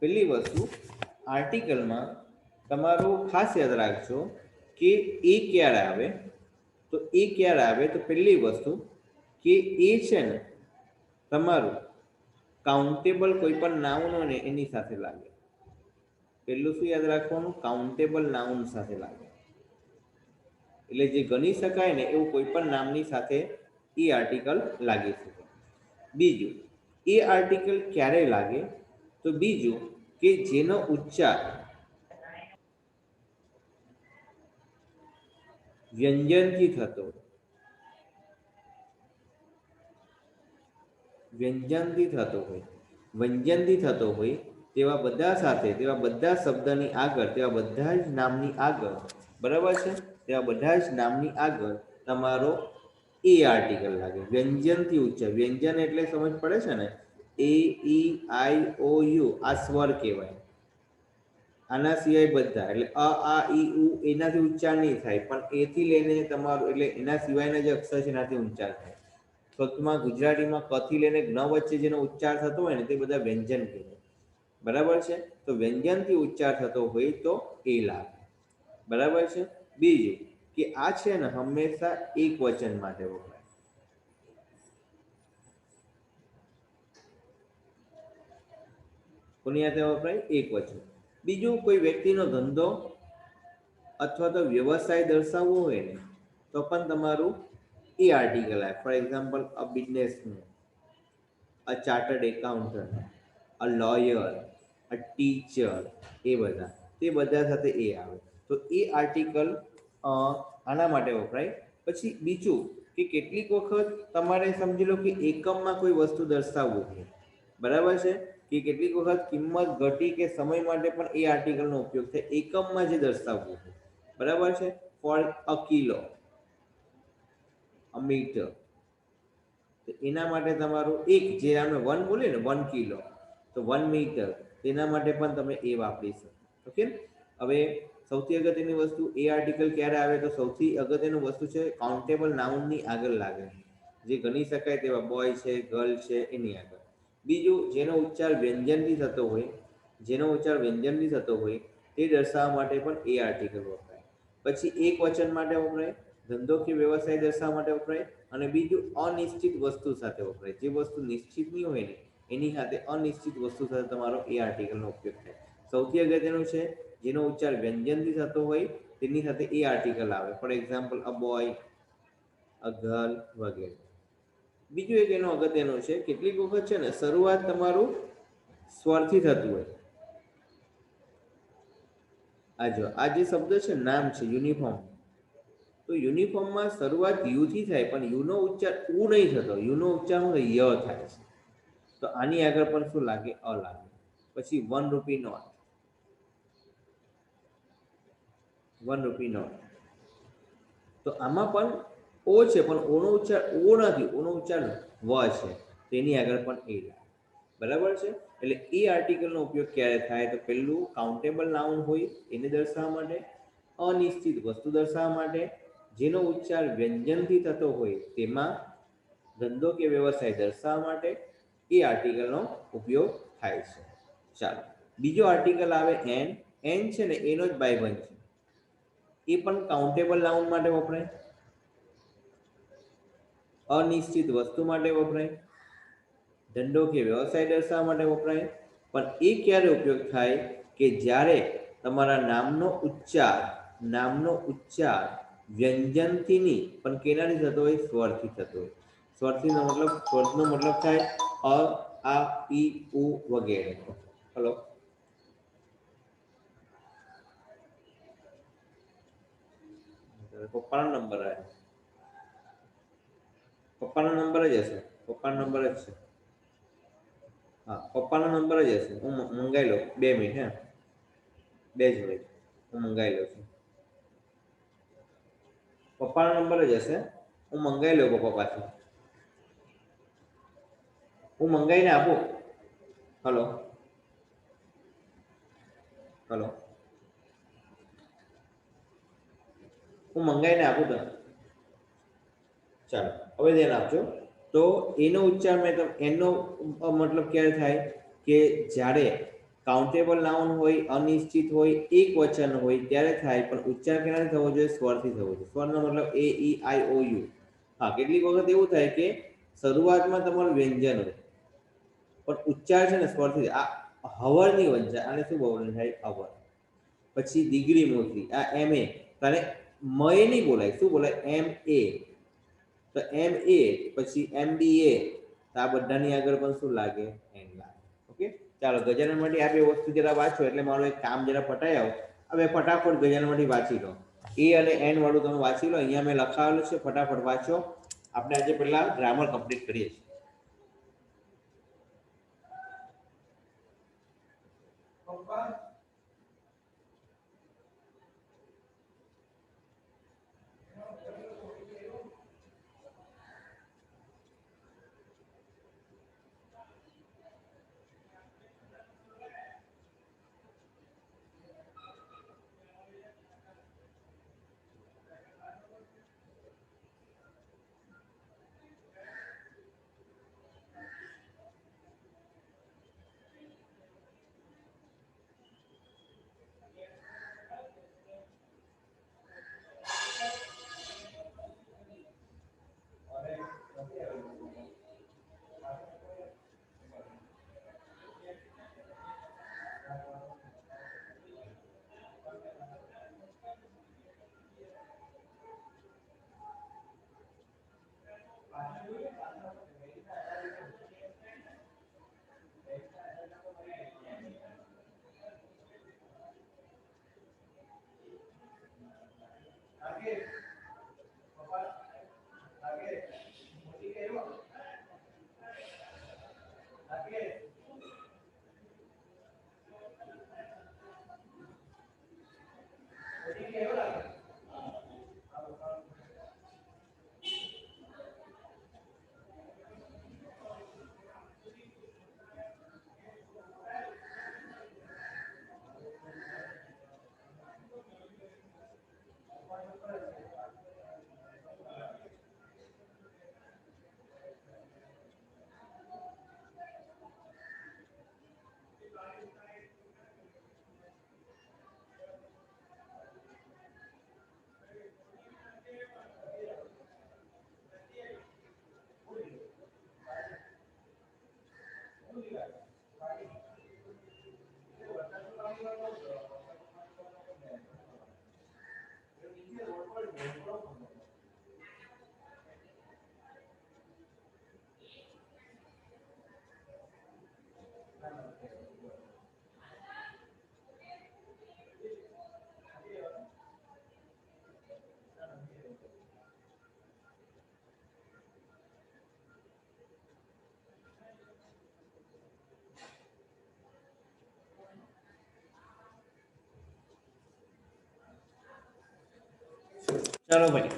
પહેલી વસ્તુ આર્ટિકલમાં તમારું ખાસ યાદ રાખજો કે એ ક્યારે આવે. તો એ ક્યારે આવે તો પહેલી વસ્તુ કે એ છે ને તમારું કાઉન્ટેબલ કોઈ પણ નાઉન હોય ને એની સાથે લાગે. પહેલું શું યાદ રાખવાનું? કાઉન્ટેબલ નાઉન સાથે લાગે. એટલે જે ગણી શકાય ને એવું કોઈ પણ નામની સાથે એ આર્ટિકલ લાગી શકે. બીજું, એ આર્ટિકલ ક્યારે લાગે? તો બીજું કે જેનો ઉચ્ચાર વ્યંજનથી થતો વ્યંજનથી થતો હોય વ્યંજનથી થતો હોય તેવા બધા સાથે, તેવા બધા શબ્દની આગળ, તેવા બધા જ નામની આગળ, બરાબર છે, તેવા બધા જ નામની આગળ તમારો એ આર્ટિકલ લાગે. વ્યંજનથી ઉચ્ચાર, વ્યંજન એટલે સમજ પડે છે ને, એ ઈ આઈ ઓ યુ આ સ્વર કહેવાય. આના સિવાય બધા એટલે અ આ ઈ ઉ એનાથી ઉચ્ચાર નહીં થાય, પણ એથી લઈને તમારું એટલે એના સિવાયના જે અક્ષર છે એનાથી ઉચ્ચાર થાય. સ્વતમાં ગુજરાતીમાં ક થી લઈને જ્ઞ વચ્ચે જેનો ઉચ્ચાર થતો હોય ને તે બધા વ્યંજન કહેવાય. બરાબર છે? તો વ્યંજનથી ઉચ્ચાર થતો હોય તો એ લાગે. બરાબર છે? બીજું કે આ છે ને હંમેશા એક વચન માટે વપરાય. કોની સાથે વપરાય? એક વચન. બીજું, કોઈ વ્યક્તિનો ધંધો અથવા તો વ્યવસાય દર્શાવવો હોય ને તો પણ તમારું એ આર્ટિકલ આવે. For example, a businessman, a chartered accountant, a lawyer, a teacher, એ બધા, તે બધા સાથે એ આવે. તો એ આર્ટિકલ આના માટે વપરાય. પછી બીજું કે કેટલીક વખત તમારે સમજી લો કે એકમમાં કોઈ વસ્તુ દર્શાવવું છે. બરાબર છે? કે કેટલીક વખત કિંમત ઘટી કે સમય માટે પણ એ આર્ટિકલનો ઉપયોગ થાય એકમમાં જે દર્શાવવું છે. બરાબર છે? For a kilo, a metre, તો એના માટે તમારું એક જે અમે વન બોલીએ ને 1 કિલો, તો 1 મીટર, તેના માટે પણ તમે એ વાપરી શકો. ઓકે. હવે સૌથી અગત્યની વસ્તુ એ આર્ટિકલ ક્યારે આવે? તો સૌથી અગત્યનું વસ્તુ છે કાઉન્ટેબલ નાઉનની આગળ લાગે, જે ગણી શકાય તેવા બોય છે, ગર્લ છે, એની આગળ. બીજું, જેનો ઉચ્ચાર વ્યંજનથી થતો હોય, જેનો ઉચ્ચાર વ્યંજનથી થતો હોય તે દર્શાવવા માટે પણ એ આર્ટિકલ વપરાય. પછી એક વચન માટે વપરાય, ધંધો કે વ્યવસાય દર્શાવવા માટે વપરાય, અને બીજું અનિશ્ચિત વસ્તુ સાથે વપરાય. જે વસ્તુ નિશ્ચિત નહીં હોય ને એની સાથે અનિશ્ચિત વસ્તુ સાથે તમારો એ આર્ટિકલનો ઉપયોગ થાય. સૌથી અગત્યનું છે જેનો ઉચ્ચાર વ્યંજનથી થતો હોય તેની સાથે એ આર્ટિકલ આવે. For example, a boy, a girl વગેરે. બીજું એક એનો અગત્યનું છે, કેટલીક વખત છે ને શરૂઆત તમારું સ્વરથી થતું હોય. આ જો આ જે શબ્દ છે નામ છે યુનિફોર્મ, તો યુનિફોર્મમાં શરૂઆત યુથી થાય પણ યુનો ઉચ્ચાર ઉ નહીં થતો. યુનો ઉચ્ચાર શું ય થાય છે. તો આની આગળ પણ શું લાગે? અ લાગે. પછી 1 રૂપી નોટ, 1 રૂપી નોટ, તો આમાં પણ ઓ છે પણ ઓનો ઉચ્ચાર ઓ નથી, ઓનો ઉચ્ચાર વ છે. તેની આગળ પણ એ લાગે. બરાબર છે? એટલે એ આર્ટિકલનો ઉપયોગ ક્યારે થાય? તો પેલું કાઉન્ટેબલ નાઉન હોય એને દર્શાવવા માટે, અનિશ્ચિત વસ્તુ દર્શાવવા માટે, જેનો ઉચ્ચાર વ્યંજનથી થતો હોય તેમાં, ધંધો કે વ્યવસાય દર્શાવવા માટે એ આર્ટિકલનો ઉપયોગ થાય છે. ચાલો, બીજો આર્ટિકલ આવે એન. એન છે ને એનો જ ભાઈબંધ છે. એ પણ કાઉન્ટેબલ નાઉન માટે વપરાય, અનિશ્ચિત વસ્તુ માટે વપરાય, ધંધો કે વ્યવસાય દર્શાવવા માટે વપરાય. પણ એ ક્યારે ઉપયોગ થાય? કે જ્યારે તમારા નામનો ઉચ્ચાર વ્યંજનથી નહીં પણ કેનાથી થતો હોય? સ્વરથી થતો હોય. સ્વરનો મતલબ થાય અ આ ઈ ઉ વગેરે. હલો, પપ્પાનો નંબર આવે. પપ્પાનો નંબર જ હશે. પપ્પાનો નંબર જ છે. હા, પપ્પાનો નંબર જ હશે. હું મંગાઈ લઉં. 2 મિનિટ. હે, 2 જ મિનિટ, હું મંગાઈ લઉં છું. પપ્પાનો નંબર જ હશે. હું મંગાઈ લઉં પપ્પા પાસે. હું મંગાઈને આપું. હલો, હલો, હું મંગાઈને આપું તને. ચાલો, હવે ધ્યાન આપજો. તો એનો ઉચ્ચાર એનો મતલબ ક્યારે થાય? કે જ્યારે કાઉન્ટેબલ નાઉન હોય, અનિશ્ચિત હોય, એક વચન હોય ત્યારે થાય, પણ ઉચ્ચાર કેનાથી થવો જોઈએ? સ્વરથી થવો જોઈએ. સ્વરનો મતલબ એ, ઈ, આઈ, ઓ, યુ. હા, કેટલીક વખત એવું થાય કે શરૂઆતમાં તમારું વ્યંજન હોય પણ ઉચ્ચાર છે ને સ્વરથી. આ હવરની વંચાય, આને શું બોલવાનું થાય? હવર. પછી દીગરી મોટી, આ એમ એ, તારે મય નહીં બોલાય, શું બોલાય? એમ એ. તો એમ એ પછી એમ બી એ, આ બધાની આગળ પણ શું લાગે? એન લાગે. ઓકે, ચાલો ગજાનન માટે આ બે વસ્તુ જરા વાંચો એટલે મારું એક કામ જરા પટાઈ આવો. હવે ફટાફટ ગજાનન માટે વાંચી લો. એ અને એન વાળું તમે વાંચી લો. અહીંયા મેં લખાવેલું છે, ફટાફટ વાંચો. આપણે આજે પહેલા ગ્રામર કમ્પ્લીટ કરીએ છીએ. ચાલો ભાઈ,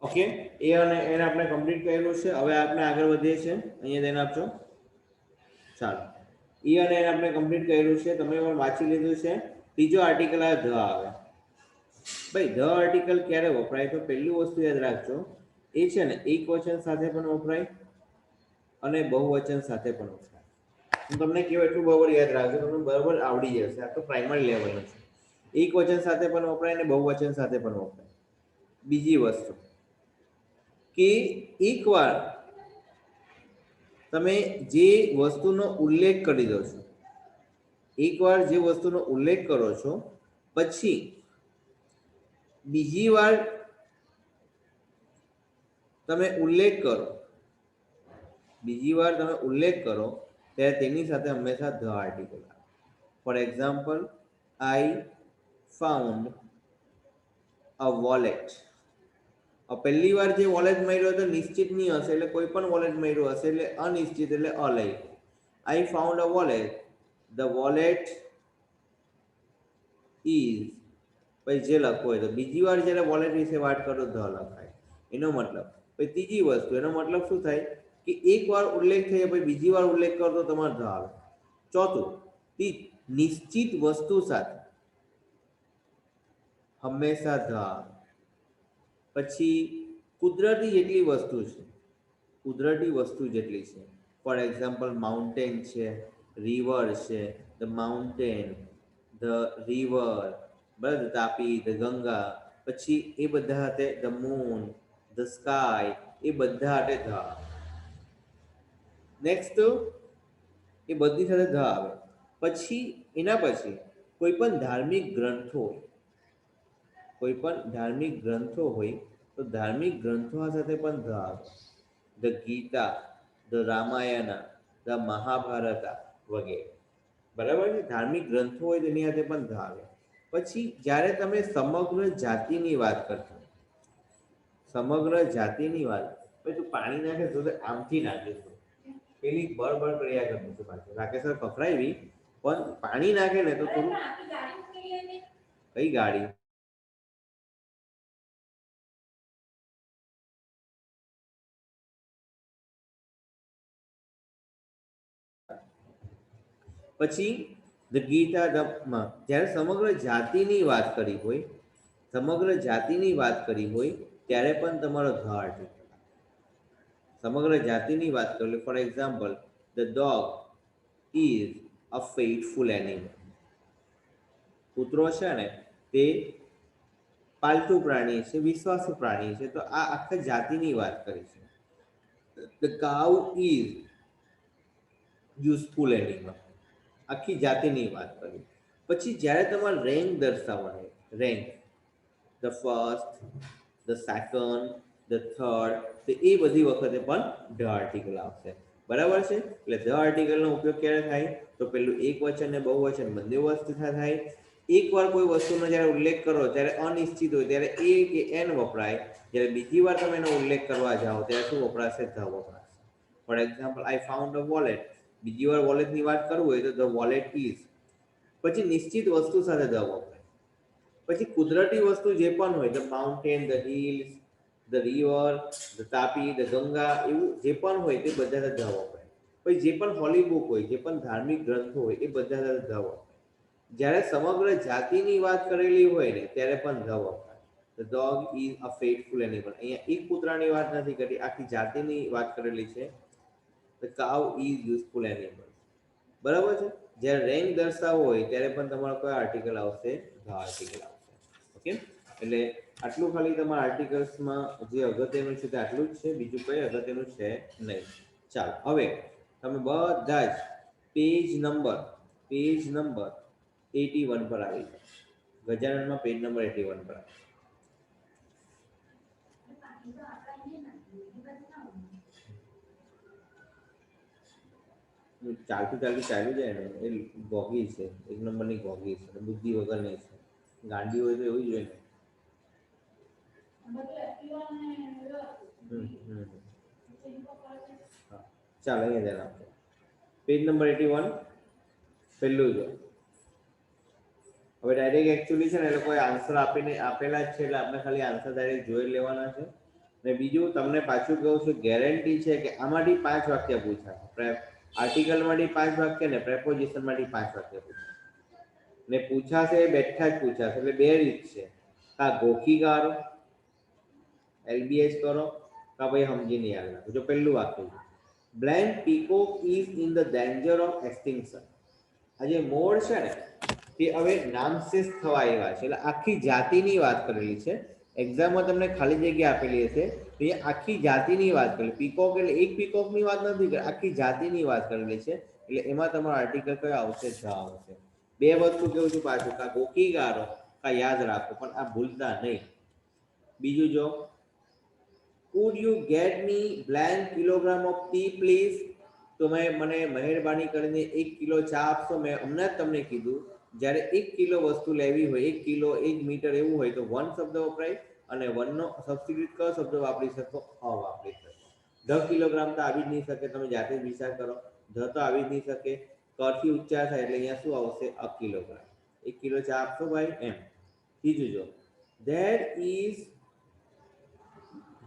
ઓકે, એ અને એને આપણે કમ્પ્લીટ કરેલું છે. હવે આપણે આગળ વધીએ છીએ. અહીંયા ધ્યાન આપજો. ચાલો, એ અને એને આપણે કમ્પ્લીટ કરેલું છે. તમે પણ વાંચી લીધું છે. ત્રીજો આર્ટિકલ આ ધ આવે. ભાઈ ધ આર્ટિકલ ક્યારે વપરાય? તો પહેલી વસ્તુ યાદ રાખજો, એ છે ને એક વચન સાથે પણ વપરાય અને બહુવચન સાથે પણ વપરાય. હું તમને કેવું એટલું બરાબર યાદ રાખજો, તમને બરાબર આવડી જશે. આ તો પ્રાઇમરી લેવલ છે. એક વચન સાથે પણ વપરાય અને બહુવચન સાથે પણ વપરાય. બીજી વસ્તુ કે એકવાર તમે જે વસ્તુનો ઉલ્લેખ કરી દો છો, એકવાર જે વસ્તુનો ઉલ્લેખ કરો છો, પછી બીજી વાર તમે ઉલ્લેખ કરો, બીજી વાર તમે ઉલ્લેખ કરો ત્યારે તેની સાથે હંમેશા ધ આર્ટિકલ આવે. For example, I found a wallet. પહેલી વાર જે વોલેટ મળ્યો હતો નિશ્ચિત નહીં હશે, એટલે કોઈ પણ વોલેટ મળ્યો હશે એટલે અનિશ્ચિત, એટલે અલય. I found a wallet, the wallet is, પછી જે લખવું હોય તો. બીજી વાર જ્યારે વોલેટ વિશે વાત કરો ધ લખાય, એનો મતલબ. પછી ત્રીજી વસ્તુ, એનો મતલબ શું થાય કે એક વાર ઉલ્લેખ થઈ પછી બીજી વાર ઉલ્લેખ કરો તો તમારે ધ આવે. ચોથું, નિશ્ચિત વસ્તુ સાથે હંમેશા ધ આવે. પછી કુદરતી જેટલી વસ્તુ છે, કુદરતી વસ્તુ જેટલી છે, ફોર એક્ઝામ્પલ માઉન્ટેન છે, રિવર છે, ધ માઉન્ટેન, ધ રિવર, બરાબર, તાપી, ધ ગંગા, પછી એ બધા હાથે ધ મૂન, ધ સ્કાય, એ બધા હાથે ધ આવે. નેક્સ્ટ એ બધી સાથે ધ આવે. પછી એના પછી કોઈ પણ ધાર્મિક ગ્રંથો હોય, કોઈ પણ ધાર્મિક ગ્રંથો હોય તો ધાર્મિક ગ્રંથો સાથે પણ ધ આવે. The Gita, the Ramayana, the Mahabharata વગેરે. બરાબર છે, ધાર્મિક ગ્રંથો હોય તેની સાથે પણ ધ આવે. પછી જ્યારે તમે સમગ્ર જાતિની વાત કરશો, સમગ્ર જાતિની વાત, પછી તું પાણી નાખે તો આમથી નાખીશું, પેલી બળ કર્યા કરતું હતું પાછું રાકેશ સર પકડાવી, પણ પાણી નાખે ને તો થોડું. કઈ ગાડી? પછી ધ ગીતા જ્યારે સમગ્ર જાતિની વાત કરી હોય, સમગ્ર જાતિની વાત કરી હોય ત્યારે પણ તમારો ધ આર્ટિકલ. સમગ્ર જાતિની વાત કરી, for example, the dog is a faithful animal. કૂતરો છે ને તે પાલતુ પ્રાણી છે, વિશ્વાસુ પ્રાણી છે, તો આ આખા જાતિની વાત કરી છે. The cow is useful animal, આખી જાતિની વાત કરી. પછી જ્યારે તમારે રેન્ક દર્શાવવાની, rank, the first, the second, the third, તો એ બધી વખતે પણ ધ આર્ટિકલ આવશે. બરાબર છે, એટલે ધ આર્ટિકલનો ઉપયોગ ક્યારે થાય તો પેલું એક વચન ને બહુવચન બંને વસ્તુ થાય. એકવાર કોઈ વસ્તુનો જ્યારે ઉલ્લેખ કરો ત્યારે અનિશ્ચિત હોય ત્યારે એ કે એન વપરાય, જ્યારે બીજી વાર તમે એનો ઉલ્લેખ કરવા જાઓ ત્યારે શું વપરાશે? ધ વપરાશે. Four example, I found a wallet, બીજી વાર વોલેટની વાત કરવું હોય તો ધ વોલેટ ઇઝ. પછી નિશ્ચિત વસ્તુ સાથે ધ વપરાય. પછી કુદરતી વસ્તુ જે પણ હોય, the mountain, the hills, the river, the Tapi, the Ganga, એવું જે પણ હોય તે બધા સાથે ધ વપરાય. પછી જે પણ હોલી બુક હોય, જે પણ ધાર્મિક ગ્રંથો હોય એ બધા સાથે ધ વપરાય. જ્યારે સમગ્ર જાતિની વાત કરેલી હોય ને ત્યારે પણ ધ વપરાય. The dog is a faithful animal, અહીંયા એક કૂતરાની વાત નથી કરી, આખી જાતિની વાત કરેલી છે. The cow is useful animal. બરાબર છે, જ્યારે રેન્ક દર્શાવવો હોય ત્યારે પણ તમારો કયો આર્ટિકલ આવશે? ધ આર્ટિકલ આવશે. ઓકે, એટલે આટલું ખાલી તમારા આર્ટિકલ્સમાં જે અગત્યનું છે તે આટલું જ છે, બીજું કંઈ અગત્યનું છે નહીં. ચાલો, હવે તમે બધા જ પેજ નંબર 81 પર આવી જાઓ. ગજાનનમાં પેજ નંબર 81 પર આવી. ચાલતું ચાલતું ચાલ્યું જાય ને એ ગોગી છે, એક નંબરની ગોગી છે, બુદ્ધિ વગર નહીં છે. ગાંડી હોય તો એવું જ હોય ને. હા, ચાલો અહીંયા ધ્યાન આપજો. પેજ નંબર 81, પહેલું જો. હવે ડાયરેક્ટ એકચ્યુઅલી છે ને એ લોકોએ આન્સર આપીને આપેલા જ છે, એટલે આપણે ખાલી આન્સર ડાયરેક્ટ જોઈ લેવાના છે. ને બીજું તમને પાછું કહું છું, ગેરંટી છે કે આમાંથી 5 વાક્ય પૂછાશે. આર્ટિકલમાંથી 5 વાક્ય ને પ્રેપોઝિશનમાંથી 5 વાક્ય પૂછાશે. ને પૂછાશે બેઠા જ પૂછાશે, એટલે બે રીત છે, કા ગોખી કાઢો, એલબીએસ કરો, કા ભાઈ સમજી નહીં આવે. જો પહેલું વાક્ય છે, blank peacock is in the danger of extinction. આ જે મોર છે ને તે હવે નામશેષ થવા આવ્યા છે, એટલે આખી જાતિની વાત કરેલી છે. એક્ઝામમાં તમને ખાલી જગ્યા આપેલી હશે તો એ આખી જાતિની વાત કરેલી. પીકોક એટલે એક પીકોકની વાત નથી કરી, આખી જાતિની વાત કરેલી છે. એટલે એમાં તમારો આર્ટિકલ કયો આવશે? ધ આવશે. બે વસ્તુ કેવું છું પાછું, કા ગોખી કાઢો કા યાદ રાખો, પણ આ ભૂલતા નહીં. બીજું જો, food you get me blank kilogram of T please. તો મને મહેરબાની કરીને 1 કિલો ચા આપશો. મેં હમણાં જ તમને કીધું, જ્યારે 1 કિલો વસ્તુ લેવી હોય, 1 કિલો 1 મીટર એવું હોય તો વન શબ્દ વપરાય, અને વનનો સબસ્ટિટ્યુટ કયો શબ્દ વાપરી શકો? અ વાપરી શકો. 10 કિલોગ્રામ તો આવી જ નહીં શકે, તમે જાતે જ વિચાર કરો. ધ તો આવી જ નહીં શકે, કરથી ઉચ્ચાર થાય એટલે અહીંયા શું આવશે? અ કિલોગ્રામ. 1 કિલો ચા આપશો ભાઈ, એમ. ત્રીજું જો, ધેર ઇઝ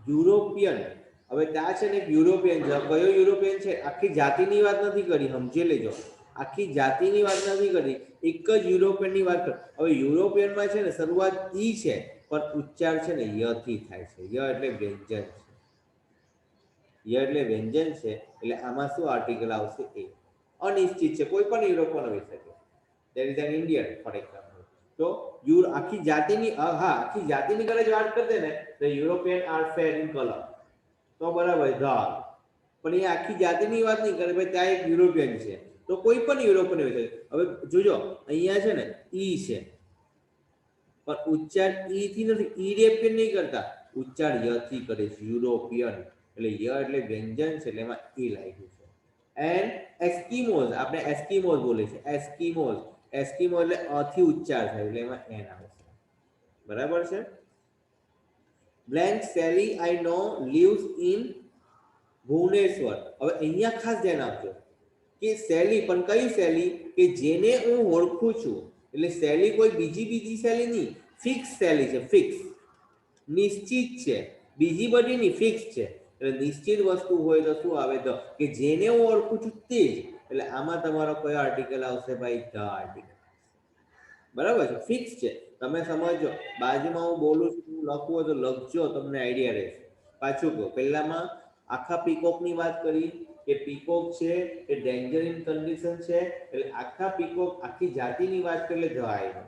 યુરોપિયન. હવે ત્યાં છે ને એક યુરોપિયન છે. કયો યુરોપિયન છે? આખી જાતિની વાત નથી કરી, સમજી લેજો. આખી જાતિની વાત નથી કરી, એક જ યુરોપિયનની વાત કરી. હવે યુરોપિયનમાં છે ને શરૂઆત ઈ છે, પણ ઉચ્ચાર છે ને ય થી થાય છે. ય એટલે વ્યંજન છે. ય એટલે વ્યંજન છે, એટલે આમાં શું આર્ટિકલ આવશે? એ. અનિશ્ચિત છે, કોઈ પણ યુરોપિયન હોઈ શકે. There is an Indian for example. તો આખી જાતિની હા આખી જાતિની કરે વાત કરતે ને તો European are fair in colour તો બરાબર ધ, પણ એ આખી જાતિની વાત નહીં કરે ભાઈ ત્યાં એક યુરોપિયન છે તો કોઈ પણ યુરોપિયન હોય છે. હવે જોજો અહીંયા છે ને ઈ છે પણ ઉચ્ચાર ઈ થી નથી, યુરોપિયન નહીં કરતા, ઉચ્ચાર ય થી કરે છે યુરોપિયન, એટલે ય એટલે વ્યંજન છે એટલે એમાં ઈ લાગ્યું છે. એન્ડ એસ્કિમોઝ આપણે એસ્કિમોઝ બોલે છે, એસ્કિમોઝ, એસ્કિમો એટલે અ થી ઉચ્ચાર થાય એટલે એમાં એન આવશે. બરાબર છે. Blank Sally I know lives in Bhubaneswar. હવે અહીંયા ખાસ ધ્યાન આપજો કે સેલી પણ કઈ સેલી કે જેને હું ઓળખું છું, એટલે સેલી કોઈ બીજી સેલી નહીં, ફિક્સ સેલી છે, ફિક્સ નિશ્ચિત છે, બીજી બધી નહીં, ફિક્સ છે. એટલે નિશ્ચિત વસ્તુ હોય તો શું આવે ધ, કે જેને હું ઓળખું છું તે જ. એટલે આમાં તમારો કયો આર્ટિકલ આવશે ભાઈ? The article. બરાબર છે, ફિક્સ છે. તમે સમજો બાજુમાં હું બોલું છું લખવું હોય તો લખજો, તમને આઈડિયા રહેશે. પાછું કહો, પહેલામાં આખા પીકોકની વાત કરી કે પીકોક છે એ ડેન્જર ઇન કન્ડિશન છે, એટલે આખા પીકોક આખી જાતિની વાત કરી એટલે જવાય.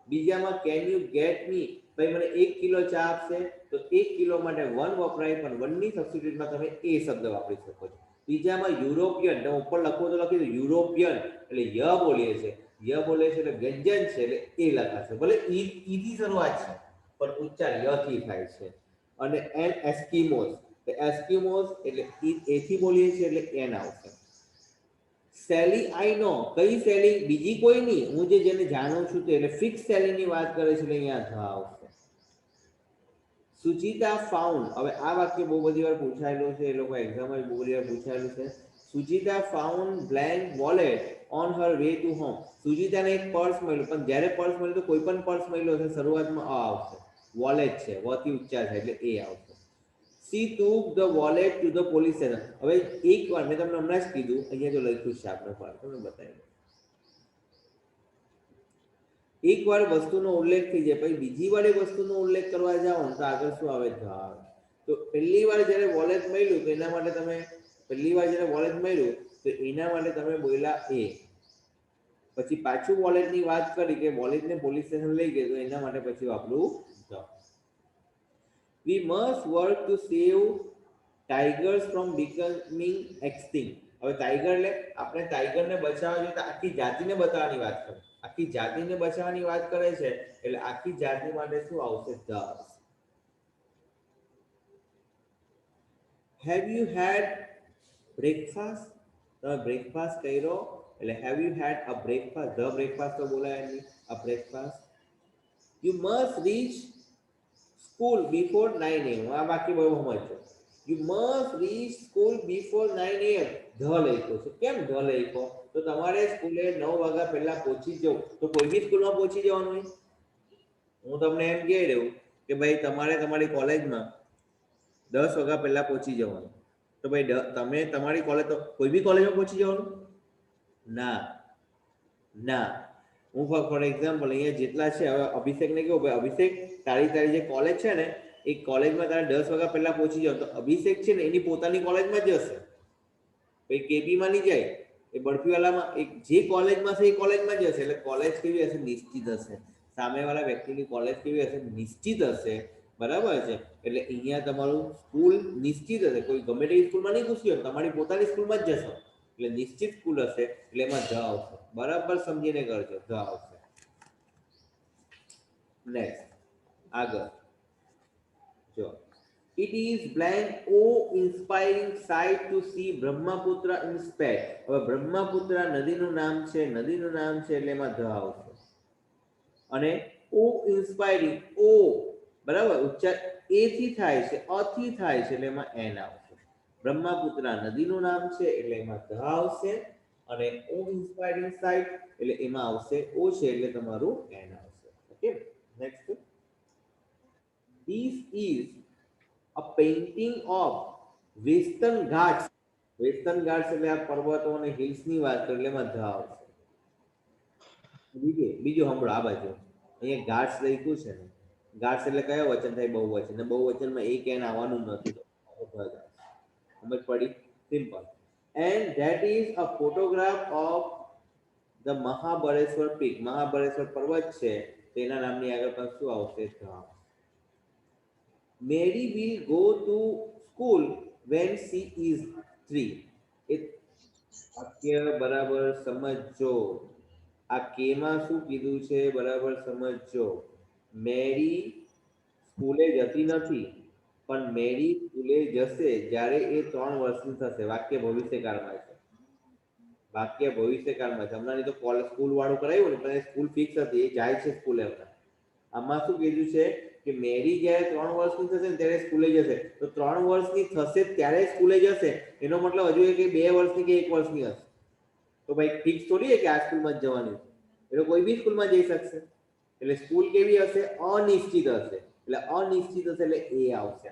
બીજામાં કેન યુ ગેટ મી, ભાઈ મને 1 કિલો ચા આપશે તો 1 કિલો માટે વન વપરાય, પણ વનની સબસ્ટિટ્યુટમાં તમે એ શબ્દ વાપરી શકો છો. બીજામાં યુરોપિયન, તમે ઉપર લખો તો લખી દો યુરોપિયન, એટલે ય બોલીએ છે, ય બોલે છે એટલે વ્યંજન છે એટલે એ લખાશે, ભલે ઈ થી શરૂઆત છે પણ ઉચ્ચાર ય થી થાય છે. અને એન એસ્કિમોસ, એસ્કિમોસ એટલે એ થી બોલીએ છીએ એટલે એન આવશે. સેલી આઈ નો, કઈ સેલી? બીજી કોઈ નહીં, હું જેને જાણું છું તે, એટલે ફિક્સ સેલીની વાત કરે છે એટલે અહીંયા ધ આવશે. સુચિતા ફાઉન્ડ, હવે આ વાક્ય બહુ બધી વાર પૂછાયેલું છે, એ લોકો એક્ઝામમાં બહુ બધી વાર પૂછાયેલું છે. Suchita found blank wallet on her way to home. સુચિતાને એક પર્સ મળ્યું, પણ જ્યારે પર્સ મળ્યું તો કોઈ પણ પર્સ મળ્યું હશે શરૂઆતમાં અ આવશે, વોલેટ છે વથી ઉચ્ચાર થાય એટલે એ આવશે. C took the wallet to the police station. હવે એક વાર મેં તમને હમણાં જ કીધું, અહીંયા જો લખ્યું છે આપણે પર તમને બતાવી, એક વાર વસ્તુનો ઉલ્લેખ થઈ જાય પછી બીજી વાર એ વસ્તુનો ઉલ્લેખ કરવા જાઓ તો આગળ શું આવે? ધ. તો પહેલી વાર જ્યારે વોલેટ મળ્યું તો એના માટે તમે, પહેલી વાર જ્યારે વોલેટ મળ્યું તો એના માટે તમે બોલ્યા એ, પછી પાછું વોલેટની વાત કરી કે વોલેટને પોલીસ સ્ટેશન લઈ ગયો તો એના માટે પછી આપણું the. We must work to save tigers from becoming extinct. હવે ટાઈગર એટલે આપણે ટાઈગરને બચાવવા જોઈએ તો આખી જાતિને બચાવવાની વાત કરે, આખી જાતિને બચાવવાની વાત કરે છે એટલે આખી જાતિ માટે શું આવશે? The. Have you had breakfast? તમે બ્રેકફાસ્ટ કર્યો એટલે have you had a breakfast? The breakfast તો બોલાય નહીં, a breakfast. You must reach school before 9 AM. આ બાકી બહુ સમજો. You must reach school before 9 AM. The લખ્યો છે. કેમ ધ લખ્યો? તો તમારે સ્કૂલે 9 વાગ્યા પહેલા પહોંચી જવું, તો કોઈ બી સ્કૂલમાં પહોંચી જવાનું હોય. હું તમને એમ કહી રહ્યું કે ભાઈ તમારે તમારી કોલેજમાં 10 વાગ્યા પહેલા પહોંચી જવાનું, તો ભાઈ તમે તમારી કોલેજ તો કોઈ બી કોલેજમાં પહોંચી જવાનું? ના ના. હું ફોર એક્ઝામ્પલ અહીંયા જેટલા છે, હવે અભિષેકને કહું ભાઈ અભિષેક તારી તારી જે કોલેજ છે ને એ કોલેજમાં તારે 10 વાગ્યા પહેલા પહોંચી જાવ, તો અભિષેક છે ને એની પોતાની કોલેજમાં જ જશે, ભાઈ કેપીમાં નહીં જાય, એ બરફીવાલામાં એક જે કોલેજમાં છે એ કોલેજમાં જ હશે. એટલે કોલેજ કેવી હશે? નિશ્ચિત હશે. સામેવાળા વ્યક્તિની કોલેજ કેવી હશે? નિશ્ચિત હશે. બરાબર છે. એટલે અહીંયા તમારું સ્કૂલ નિશ્ચિત હશે, કોઈ ગમે તેવી સ્કૂલમાં નહીં ઘૂસી હોય, તમારી પોતાની સ્કૂલમાં જ જશો એટલે નિશ્ચિત સ્કૂલ હશે એટલે એમાં ધ આવશે. બરાબર સમજીને કરજો, ધ આવશે. નેક્સ્ટ આગળ જો, it is blank awe inspiring sight to see Brahmaputra in space. હવે બ્રહ્મપુત્ર નદીનું નામ છે, નદીનું નામ છે એટલે એમાં ધ આવશે. અને ઓ ઇન્સ્પાયરિંગ, ઓ બરાબર ઉચ્ચાર એ થી થાય છે, અ થી થાય છે એટલે એમાં એન આવશે. બ્રહ્મપુત્ર નદીનું નામ છે એટલે એમાં ધ આવશે. અને ઓ ઇન્સ્પાયરિંગ સાઇટ એટલે એમાં આવશે ઓ છે એટલે તમારું એન આવશે. Okay, next. This is a painting of Western Ghats. Western Ghats એટલે આ પર્વતો અને હિલ્સની વાત કરીએ એટલે એમાં ધ આવશે. બીજું સાંભળો આ બાજુ, અહીંયા ઘાટ્સ લખ્યું છે ને, ઘાટ્સ એટલે કયો વચન થાય? બહુવચન. ને બહુવચનમાં એક એન આવવાનું નથી, તો સમજ પડી? Simple. and that is a photograph of the Mahabaleshwar peak. Mahabaleshwar પર્વત છે તેના નામની આગળ પણ શું આવશે? Mary will go to school when she is 3. એ વાક્ય બરાબર સમજો. આ કે માં શું કીધું છે બરાબર સમજો. મેરી સ્કૂલે જતી નથી, પણ મેરી સ્કૂલે જશે જ્યારે એ 3 વર્ષની થશે. વાક્ય ભવિષ્યકાળમાં છે. વાક્ય ભવિષ્યકાળમાં છે. હમણાં તો સ્કૂલ વાળું કરાયું ને, પણ સ્કૂલ ફિક્સ હતી, એ જાય છે સ્કૂલે હમણાં. આમાં શું કીધું છે કે મેરી જ્યારે 3 વર્ષની થશે ને ત્યારે સ્કૂલે જશે. તો 3 વર્ષની થશે ત્યારે સ્કૂલે જશે, એનો મતલબ હજુ એ કે 2 વર્ષની કે 1 વર્ષની હશે. તો ભાઈ ફિક્સ થોડી કે આ સ્કૂલમાં જ જવાની, એ તો કોઈ બી સ્કૂલમાં જઈ શકશે. એટલે સ્કૂલ કેવી હશે? અનિશ્ચિત હશે. એટલે અનિશ્ચિત હશે એટલે એ આવશે.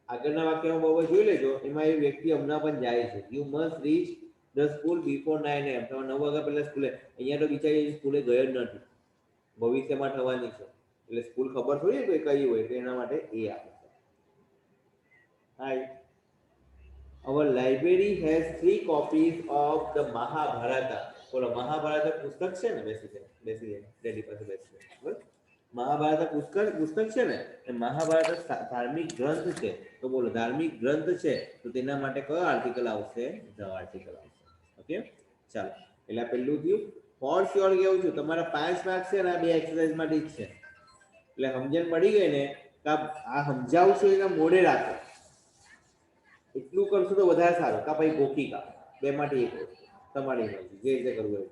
આગળના વાક્યમાં બહુ જોઈ લેજો. એમાં એ વ્યક્તિ હમણાં પણ જાય છે. You must reach the school before 9 AM. તમે 9 વાગ્યા પહેલા સ્કૂલે. અહીંયા તો બિચારી સ્કૂલે ગયો જ નથી, ભવિષ્યમાં થવાની છે. એટલે સ્કૂલ ખબર થોડી કોઈ કઈ હોય, તો એના માટે એ આવે છે. હાય, our library has 3 copies of the Mahabharata. બોલો, મહાભારત પુસ્તક છે ને? બેસી જાય ડેડી પાસે બેસી. બરાબર, મહાભારત પુસ્તક છે ને, એ મહાભારત ધાર્મિક ગ્રંથ છે. તો બોલો, ધાર્મિક ગ્રંથ છે તો તેના માટે કયો આર્ટિકલ આવશે? ધ આર્ટિકલ આવશે. ઓકે, ચાલો. એટલે પેલું થયું. ફોર શ્યોર કેવું છું, તમારા 5 માર્ક્સ છે ને આ બે એક્સરસાઇઝ માટે જ છે. એટલે સમજણ પડી ગઈ ને કે આ સમજાવું છું એના મોઢે રાખો. એટલું કરશો તો વધારે સારું. કા ભાઈ ગોખિકા, બે માટે એક તમારી મરજી, જે રીતે કરવું હોય.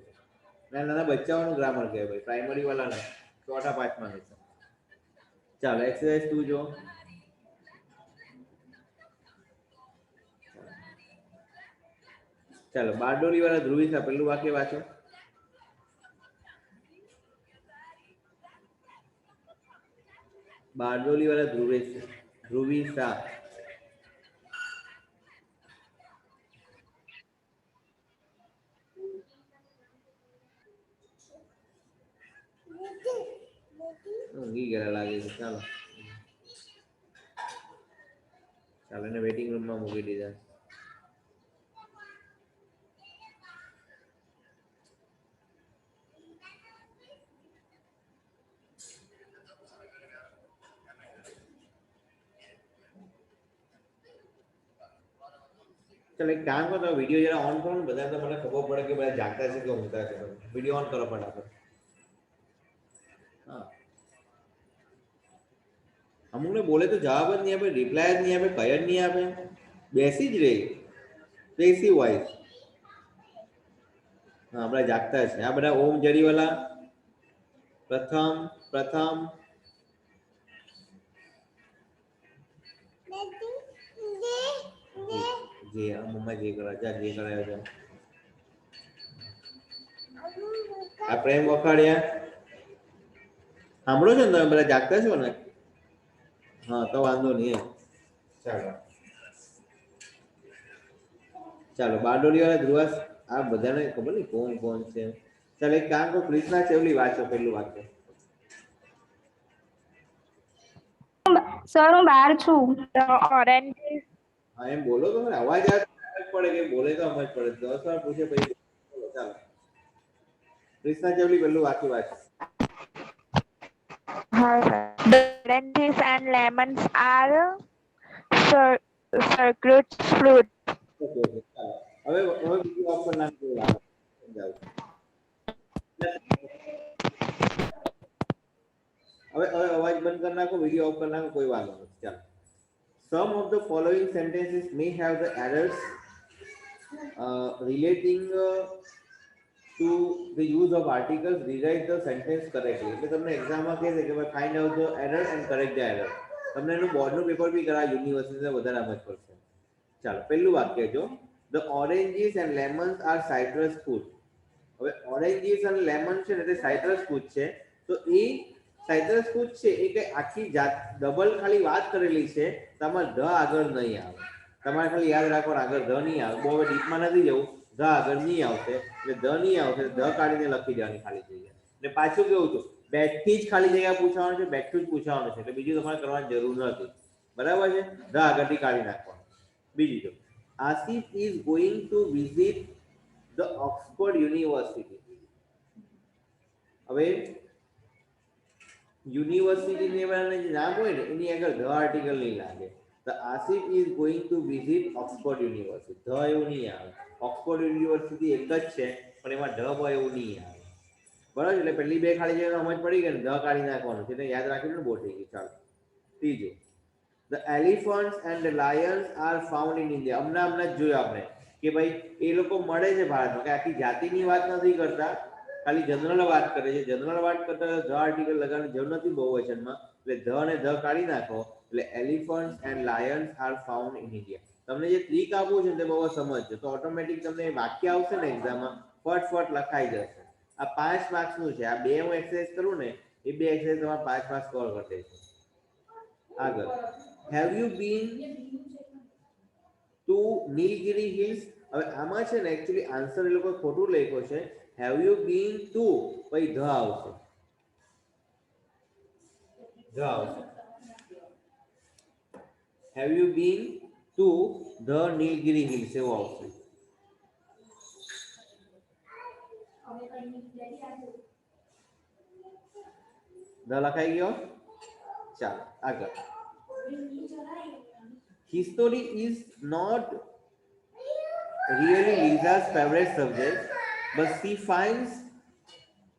નાના નાના બચ્ચાઓનું ગ્રામર કહેવાય ભાઈ, પ્રાઇમરી વાળા ને 4થા 5મા છે. ચાલો, એક્સરસાઇઝ 2 જો. ચાલો, બારડોલી વાળા ધ્રુવી શાહ, પેલું વાક્ય વાંચો. બારડોલી વાળા ધ્રુવી શાહ. ઊંઘી ગયા લાગે છે. ચાલો ચાલો, એને વેઇટિંગ રૂમમાં મૂકી દીધા. ચાલો, એક કામ કરો, વિડીયો જરા ઓન કરો ને, બધા તો મને ખબર પડે કે બધા જાગતા છે કે ઊંઘતા છે. વિડીયો ઓન કરો ફટાફટ. હા, અમુકને બોલે તો જવાબ જ નહીં આપે, રિપ્લાય જ નહીં આપે, કઈ જ નહીં આપે, બેસી જ રહી બેસી વોઇસ. હા, બધા જાગતા છે. આ બધા ઓમ જરીવાલા પ્રથમ જે મમ્મા જે કરાવે છે, જે કરાવે છે. આ પ્રેમ વખાડ્યા સાંભળો છો ને તમે? બધા જાગતા છો ને? હા, તો વાંધો નહીં. ચાલો ચાલો, બારડોલી વાળા ધ્રુવાસ, આ બધાને ખબર નહીં કોણ છે. ચાલો, એક કામ કરો, કૃષ્ણા ચેવલી વાંચો પેલું વાક્ય. સર, હું બહાર છું. ઓરેન્જ. હા, એમ બોલો તો અવાજ આવે પડે કે બોલે તો સમજ પડે. 10 વાર પૂછે પછી. ચાલો, કૃષ્ણા ચેવલી પેલું વાક્ય વાંચો. The oranges and lemons are citrus fruit. Okay okay, ચાલો. હવે બીજું ઓપ્શન નાખી સમજાવું. હવે અવાજ બંધ કરી નાખો, વિડીયો ઓફ કરી નાખો, કોઈ વાંધો નથી. ચાલો. Some of the following sentences may have the errors relating to the use of articles. Rewrite the sentence correctly. એટલે તમને એક્ઝામમાં કહે છે કે ભાઈ find out the error and correct the error. તમને એનું બોર્ડનું પેપર બી કરાવે યુનિવર્સિટીને, વધારે સમજ પડશે. ચાલો, પહેલું વાક્ય જો. The oranges and lemons are citrus fruit. હવે ઓરેન્જીસ અને લેમન છે ને તે સાઇટ્રસ ફ્રૂટ છે. તો એ સાઇટ્રસ ફ્રૂટ છે એ કઈ આખી જાત ડબલ ખાલી વાત કરેલી છે. તમારે ધ આગળ નહીં આવે. તમારે ખાલી યાદ રાખવાનું આગળ ધ નહીં આવે. બહુ હવે ડીપમાં નથી જવું. ધ આગળ નહીં આવશે એટલે ધ નહીં આવશે, ધ કાઢીને લખી દેવાની ખાલી જગ્યા. ને પાછું કેવું હતું, બેકથી જ ખાલી જગ્યા પૂછવાનું છે, બેકથી જ પૂછવાનું છે. એટલે બીજું તમારે કરવાની જરૂર નથી. બરાબર છે? ધ આગળથી કાઢી નાખવાનું. બીજું જો, Asif is going to visit the Oxford University. હવે યુનિવર્સિટીની જે નામ હોય ને એની આગળ ધ આર્ટિકલ નહીં લાગે. The Asif is going to visit Oxford university. The એવું નહીં આવે. ઓક્સફોર્ડ યુનિવર્સિટી એક જ છે પણ એમાં ધ બ એવું નહીં આવે. બરાબર, એટલે પહેલી બે ખાલી જગ્યા સમજ પડી ગઈ ને, ધ કાઢી નાખવાનું છે એટલે યાદ રાખીને બહુ થઈ ગઈ. ચાલો ત્રીજું, the elephants and Lions are found in India. હમણાં જ જોયું આપણે કે ભાઈ એ લોકો મળે છે ભારતમાં, કે આખી જાતિની વાત નથી કરતા, ખાલી જનરલ વાત કરે છે. જનરલ વાત કરતા ધ આર્ટિકલ લગાવવાની જરૂર નથી બહુવચનમાં, એટલે ધ અને ધ કાઢી નાખો એટલે elephants and Lions are found in India. તમને જે ટ્રીક આપવું છે તે બહુ સમજજો તો ઓટોમેટિક તમને વાક્ય આવશે ને એક્ઝામમાં ફટફટ લખાઈ જશે. આ 5 માર્ક્સનું છે. આ બે હું એક્સરસાઇઝ કરું ને એ બે એક્સરસાઇઝ તમારા 5 માર્ક્સ કવર કરી દેશે. આગળ, have you bin two Nilgiri hills. હવે આમાં છે ને એકચ્યુઅલી આન્સર એ લોકો ખોટું લખ્યો છે. હેવ યુ બીન ટુ પછી ધ આવશે. ધ આવશે. Have you bin to the Nilgiri hills એવું આવશે. ધ લખાઈ ગયો. ચાલો આગળ. History is not really Lisa's favorite subject, but she finds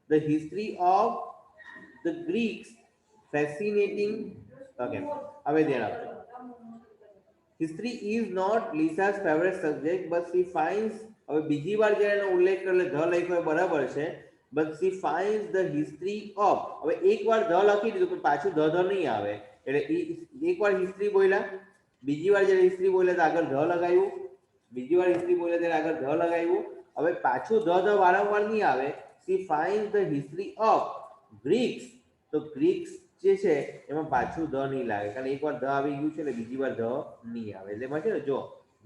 the history of the Greeks fascinating. Okay, હવે ધ્યાન આપજો. History is not Lisa's favorite subject, but she finds. હવે બીજી વાર જ્યારે એનો ઉલ્લેખ કરે ધ લખ્યો બરાબર છે, but she finds the history of. હવે એકવાર ધ લખી દીધું પણ પાછું ધ નહીં આવે એટલે એકવાર હિસ્ટ્રી બોલ્યા, બીજી વાર જ્યારે હિસ્ટ્રી બોલ્યા તો આગળ ધ લગાવ્યું, બીજી વાર હિસ્ટ્રી બોલ્યા ત્યારે આગળ ધ લગાવ્યું. હવે પાછું ધ વારંવાર નહીં આવે. C find the history of Greeks, તો ગ્રીક્સ જે છે એમાં પાછું ધ નહીં લાગે કારણ એકવાર ધ આવી ગયું છે એટલે બીજી વાર ધ નહીં આવે. એટલે એમાં છે ને જો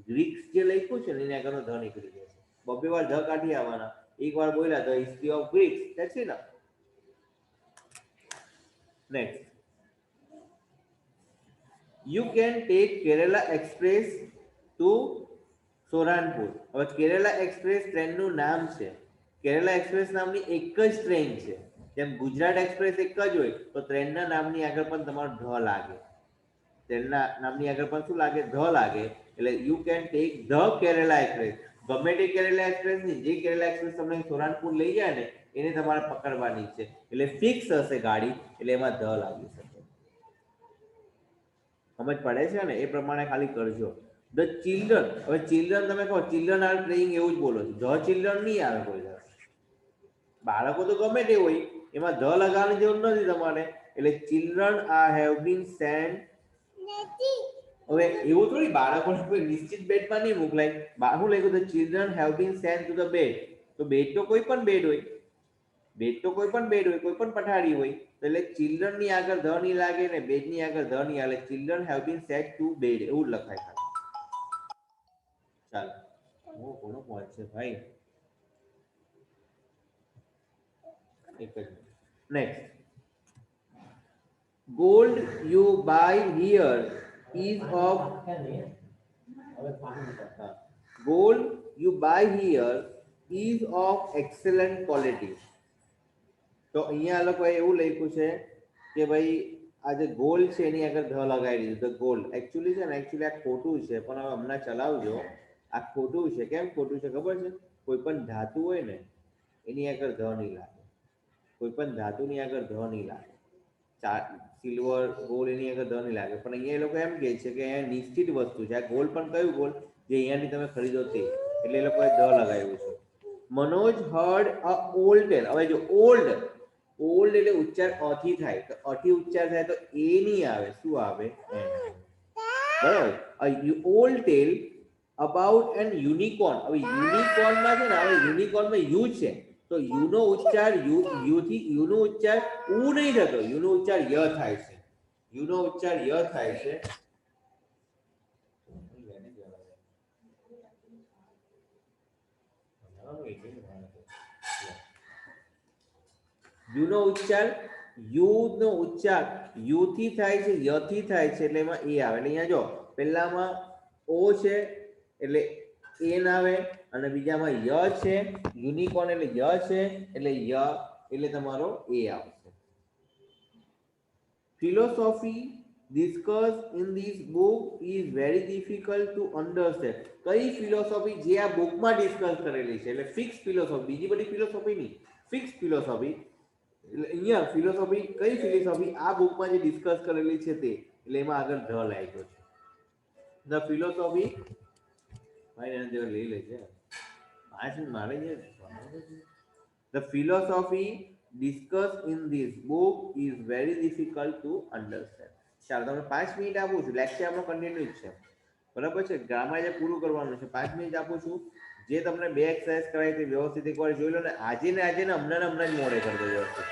ગ્રીક્સ જે લખ્યું છે ને એને આગળનો ધ નીકળી જશે. બબે વાર ધ કાઢી આવવાના. એકવાર બોલ્યા the history of Greeks, that's it. Next, you can take Kerala Express to સોરાનપુર. હવે કેરેલા એક્સપ્રેસ ટ્રેનનું નામ છે. કેરેલા એક્સપ્રેસ નામની એક જ ટ્રેન છે. જેમ ગુજરાત એક્સપ્રેસ એક જ હોય તો ટ્રેનના નામની આગળ પણ તમારો ધ લાગે. ટ્રેનના નામની આગળ પણ શું લાગે? ધ લાગે. એટલે you can take the Kerala express. ગમે તે કેરેલા એક્સપ્રેસ ની, જે કેરેલા એક્સપ્રેસ તમને સોરાનપુર લઈ જાય ને એને તમારે પકડવાની છે. એટલે ફિક્સ હશે ગાડી એટલે એમાં ધ લાગી શકે. સમજ પડે છે ને? એ પ્રમાણે ખાલી કરજો. The children. હવે ચિલ્ડ્રન તમે કહો ચિલ્ડ્રન આર પ્લેઇંગ એવું જ બોલો છો. ધ ચિલ્ડ્રન નહીં આવે કોઈ દિવસ. બાળકો તો ગમે તે હોય એમાં ધ લગાવવાની જરૂર નથી તમારે. એટલે children are have been sent. હવે એવું થોડી બાળકોને કોઈ નિશ્ચિત બેડમાં નહીં મોકલાય. શું લખ્યું? The children have been sent to the bed. તો બેડ તો કોઈ પણ બેડ હોય. બેડ તો કોઈ પણ બેડ હોય, કોઈ પણ પથારી હોય. એટલે ચિલ્ડ્રન ની આગળ ધ નહીં લાગે ને બેડ ની આગળ ધ નહીં આવે. Children have been set to bed એવું જ લખાય ખાલી. ચાલો કોનો ફોન છે ભાઈ? એક જ. Next, gold you buy here is of. Gold you buy here is of excellent quality. તો અહીંયા લોકોએ એવું લખ્યું છે કે ભાઈ આ જે ગોલ્ડ છે એની આગળ ધ લગાવી દીધું. ધ ગોલ્ડ એકચ્યુઅલી છે ને, એકચ્યુઅલી આ ખોટું છે પણ હવે હમણાં ચલાવજો. આ ખોટું છે. કેમ ખોટું છે ખબર છે? કોઈ પણ ધાતુ હોય ને એની આગળ ધ નહીં લાગે. કોઈ પણ ધાતુની આગળ ધ નહીં લાગે. સિલ્વર, ગોલ્ડ એની આગળ ધ નહીં લાગે. પણ અહીંયા એ લોકો એમ કહે છે કે અહીંયા નિશ્ચિત વસ્તુ છે. આ ગોલ્ડ પણ કયું ગોલ્ડ? જે અહીંયાથી તમે ખરીદો તે. એટલે એ લોકોએ ધ લગાવ્યું છે. મનોજ હર્ડ અ ઓલ્ડ ટેલ. હવે જો ઓલ્ડ, ઓલ્ડ એટલે ઉચ્ચાર અથી થાય. તો અથી ઉચ્ચાર થાય તો એ નહીં આવે. શું આવે? બરાબર. Old tale about an unicorn. હવે યુનિકોર્નમાં છે ને, હવે યુનિકોર્નમાં યુ છે તો યુ નો ઉચ્ચાર યુ થી યુ નો ઉચ્ચાર ઉ નહીં થતો. યુ નો ઉચ્ચાર ય થાય છે. યુ નો ઉચ્ચાર ય થાય છે. યુ નો ઉચ્ચાર યુ થી થાય છે, ય થી થાય છે એટલે એમાં એ આવે. એટલે અહીંયા જો પહેલામાં ઓ છે એટલે એ ના આવે અને બીજામાં ય છે યુનિકોર્ન એટલે ય છે એટલે ય એટલે તમારો એ આવશે. Philosophy discussed in this book is very difficult to understand. કઈ ફિલોસોફી જે આ બુકમાં ડિસ્કસ કરેલી છે એટલે ફિક્સ ફિલોસોફી, બીજી બધી ફિલોસોફી નહીં, ફિક્સ ફિલોસોફી. એટલે અહીંયા ફિલોસોફી કઈ ફિલોસોફી આ બુકમાં જે ડિસ્કસ કરેલી છે તે, એટલે એમાં આગળ ધ લાગ્યો છે. ધ ફિલોસોફી ભાઈ એને જેવા લઈ લે છે 5 મિનિટ મારે છે. The philosophy discussed in this book is very difficult to understand. ચાલો તમને 5 મિનિટ આપું છું, લેક્ચર આપણો કન્ટિન્યુ જ છે બરાબર છે. ગ્રામર જે પૂરું કરવાનું છે, 5 મિનિટ આપું છું. જે તમને 2 એક્સરસાઇઝ કરાવી તે વ્યવસ્થિત એકવાર જોઈ લો ને આજે ને હમણાં જ મોડે કરી દો વ્યવસ્થિત.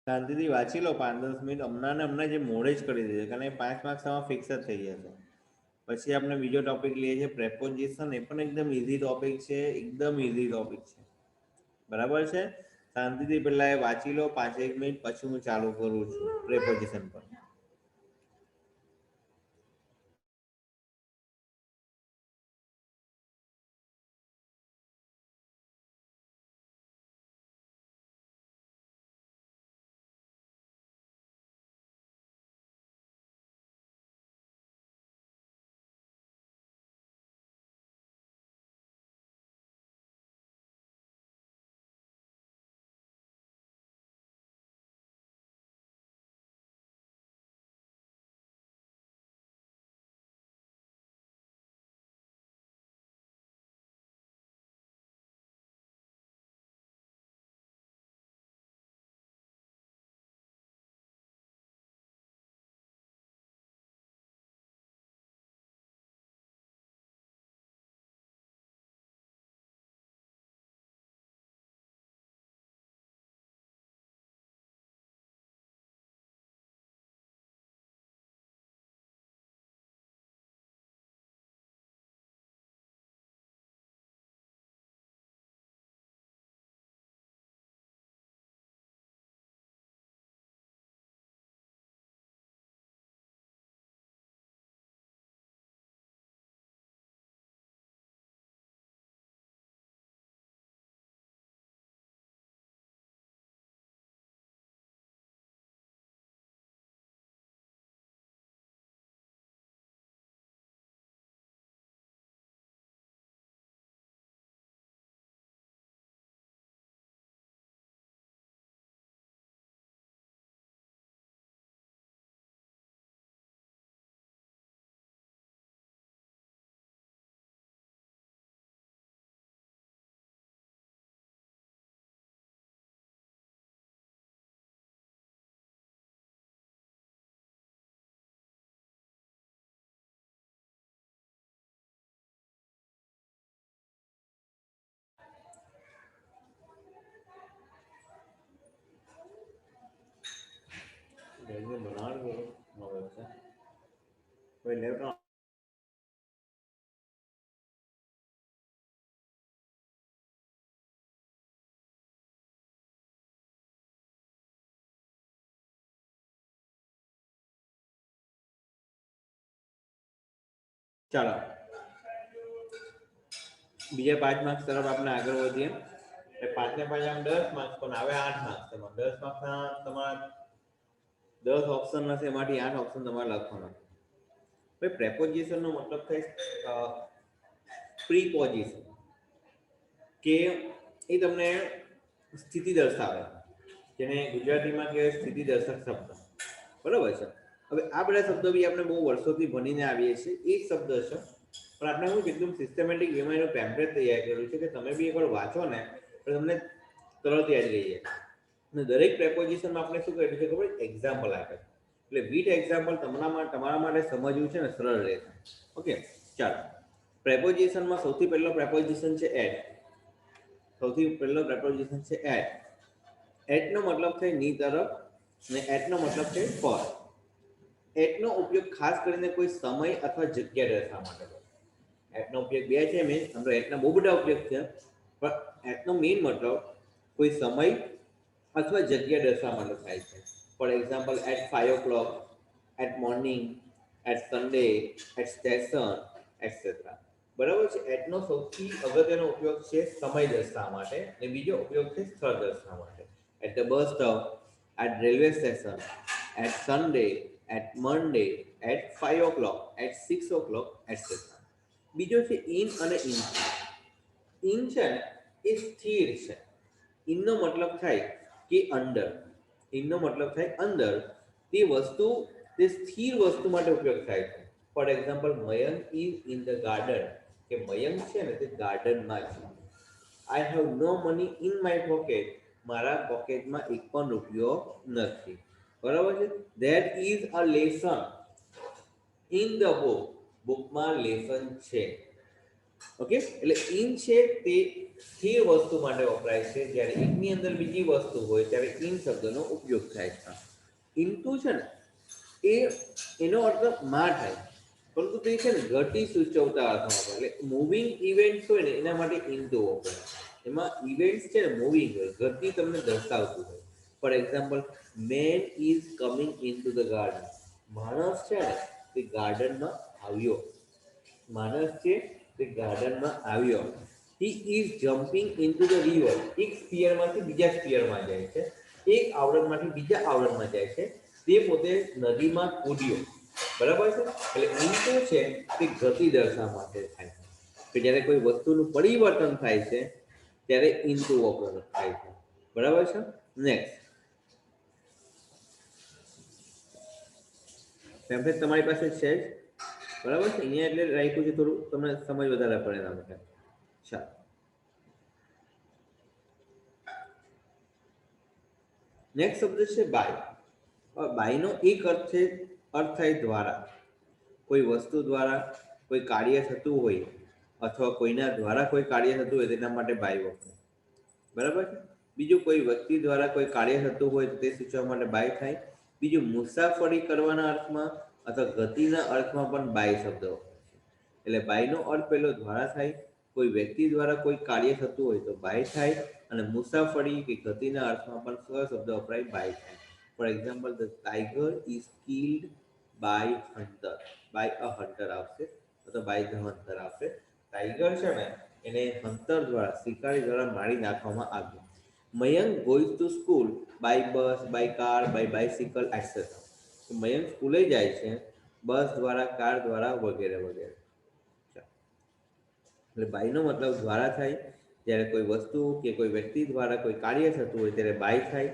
શાંતિથી વાંચી લો 5-10 મિનિટ. હમણાં જે મોડે જ કરી દેજો, કારણ કે 5 માર્ક્સ આમાં ફિક્સ જ થઈ જશે. પછી આપણે બીજો ટોપિક લઈએ છીએ પ્રેપોઝિશન. એ પણ એકદમ ઇઝી ટોપિક છે, એકદમ ઇઝી ટોપિક છે બરાબર છે. શાંતિથી પહેલા એ વાંચી લો 5-1 મિનિટ, પછી હું ચાલુ કરું છું પ્રેપોઝિશન પર. ઇલેક્ટ્રોન ચાલો બીજા 5 માર્ક્સ તરફ આપણે આગળ વધીએ. એટલે 5 ને 5 આમ 10 માર્ક્સ પણ આવે 8 માર્ક્સ. તેમાં 10 માર્ક્સના તમારા 10 ઓપ્શન હશે, એમાંથી 8 ઓપ્શન તમારે લખવાના. ભાઈ પ્રેપોઝિશનનો મતલબ થાય પ્રીપોઝિશન, કે એ તમને સ્થિતિ દર્શાવે, જેને ગુજરાતીમાં કહેવાય સ્થિતિ દર્શક શબ્દ. બરાબર છે. હવે આ બધા શબ્દો બી આપણે બહુ વર્ષોથી ભણીને આવીએ છીએ. એ જ શબ્દ છે, પણ આપણે હું એકદમ સિસ્ટમેટિક વેમાં એનું પેમ્પલેટ તૈયાર કર્યું છે કે તમે બી એકવાર વાંચો ને તો તમને તરત યાદ રહી જાય. અને દરેક પ્રેપોઝિશનમાં આપણે શું કર્યું છે ખબર, એક્ઝામ્પલ આપે. એટલે વિથ એક્ઝામ્પલ તમારા માટે સમજવું છે ને સરળ રહેશે. ઓકે, ચાલો. પ્રેપોઝિશનમાં સૌથી પહેલો પ્રેપોઝિશન છે એટ. સૌથી પહેલો પ્રેપોઝિશન છે એટ. એટનો મતલબ થાય ની તરફ, અને એટનો મતલબ છે પર. એટનો ઉપયોગ ખાસ કરીને કોઈ સમય અથવા જગ્યા દર્શાવવા માટે થાય. એટનો ઉપયોગ બે છે મેન, આપણે એટના બહુ બધા ઉપયોગ છે, પણ એટનો મેઇન મતલબ કોઈ સમય અથવા જગ્યા દર્શાવવા માટે થાય છે. For example at 5 o'clock, at morning, at Sunday, at station, etcetera. બરાબર છે. એટનો સૌથી અગત્યનો ઉપયોગ છે સમય દર્શાવવા માટે, અને બીજો ઉપયોગ છે સ્થળ દર્શાવવા માટે. At the bus stop, at railway station, at Sunday, at Monday, at 5 o'clock, at 6 o'clock, etcetera. બીજો છે ઇન અને ઇન. ઇન છે ને એ સ્થિર છે. ઇનનો મતલબ થાય કે અંદર. ઇનનો મતલબ થાય અંદર. તે વસ્તુ, તે સ્થિર વસ્તુ માટે ઉપયોગ થાય છે. For example Mayank is in the garden, કે મયંક છે ને તે ગાર્ડનમાં છે. I have no money in my pocket, મારા પોકેટમાં એક પણ રૂપિયો નથી. બરાબર છે. There is a lesson in the book, બુકમાં લેસન છે. ઓકે, એટલે ઇન છે તે સ્થિર વસ્તુ માટે વપરાય છે, જ્યારે ઇનની અંદર બીજી વસ્તુ હોય ત્યારે ઇન શબ્દનો ઉપયોગ થાય છે. ઇનટુ છે ને એ એનો અર્થ માં થાય, પરંતુ તે છે ને ગતિ સૂચવતા અર્થમાં. એટલે મૂવિંગ ઇવેન્ટ્સ હોય ને એના માટે ઇનટુ વપરાય. એમાં ઇવેન્ટ્સ છે ને મૂવિંગ હોય, ગતિ તમને દર્શાવતું હોય. For example main is coming in to the garden, માણસ છે ને તે ગાર્ડનમાં આવ્યો. માણસ છે તે ગાર્ડનમાં આવ્યો. He is jumping into the river, એક સ્પિયરમાંથી બીજા સ્પિયરમાં જાય છે, એક આવરણમાંથી બીજા આવરણમાં જાય છે, તે પોતે નદીમાં કૂદ્યો. બરાબર છે. એટલે ઇનટુ છે તે ગતિ દર્શાવવા માટે થાય છે, કે જ્યારે કોઈ વસ્તુનું પરિવર્તન થાય છે ત્યારે ઇનટુ વપરાશ થાય છે. બરાબર છે. નેક્સ્ટ પેમ્પલેટ તમારી પાસે છે જ. બરાબર છે. અહીંયા એટલે રાખ્યું છે થોડું તમને સમજ વધારે પડે એના માટે. ચાલો, નેક્સ્ટ શબ્દ છે બાય. બાયનો એક અર્થ થાય દ્વારા. કોઈ વસ્તુ દ્વારા કોઈ કાર્ય થતું હોય, અથવા કોઈના દ્વારા કોઈ કાર્ય થતું હોય તેના માટે બાય વપરાય. બરાબર છે. બીજું કોઈ વ્યક્તિ દ્વારા કોઈ કાર્ય થતું હોય તે સૂચવવા માટે બાય થાય. બીજું મુસાફરી કરવાના અર્થમાં અથવા ગતિના અર્થમાં પણ બાય શબ્દ વપરાય છે. એટલે બાયનો અર્થ પેલો દ્વારા થાય, કોઈ વ્યક્તિ દ્વારા કોઈ કાર્ય થતું હોય તો બાય થાય, અને મુસાફરી કે ગતિના અર્થમાં પણ શબ્દ વપરાય બાય થાય. For example the tiger is killed by hunter, by a hunter આવશે, અથવા બાય ધ હન્ટર આવશે. ટાઈગર છે ને એને હન્ટર દ્વારા, શિકારી દ્વારા મારી નાખવામાં આવ્યું. Mayank goes to school by bus, by car, by bicycle, etcetera. Mayank સ્કૂલે જાય છે બસ દ્વારા, કાર દ્વારા, વગેરે વગેરે. એટલે બાયનો મતલબ દ્વારા થાય, જ્યારે કોઈ વસ્તુ કે કોઈ વ્યક્તિ દ્વારા કોઈ કાર્ય થતું હોય ત્યારે બાય થાય.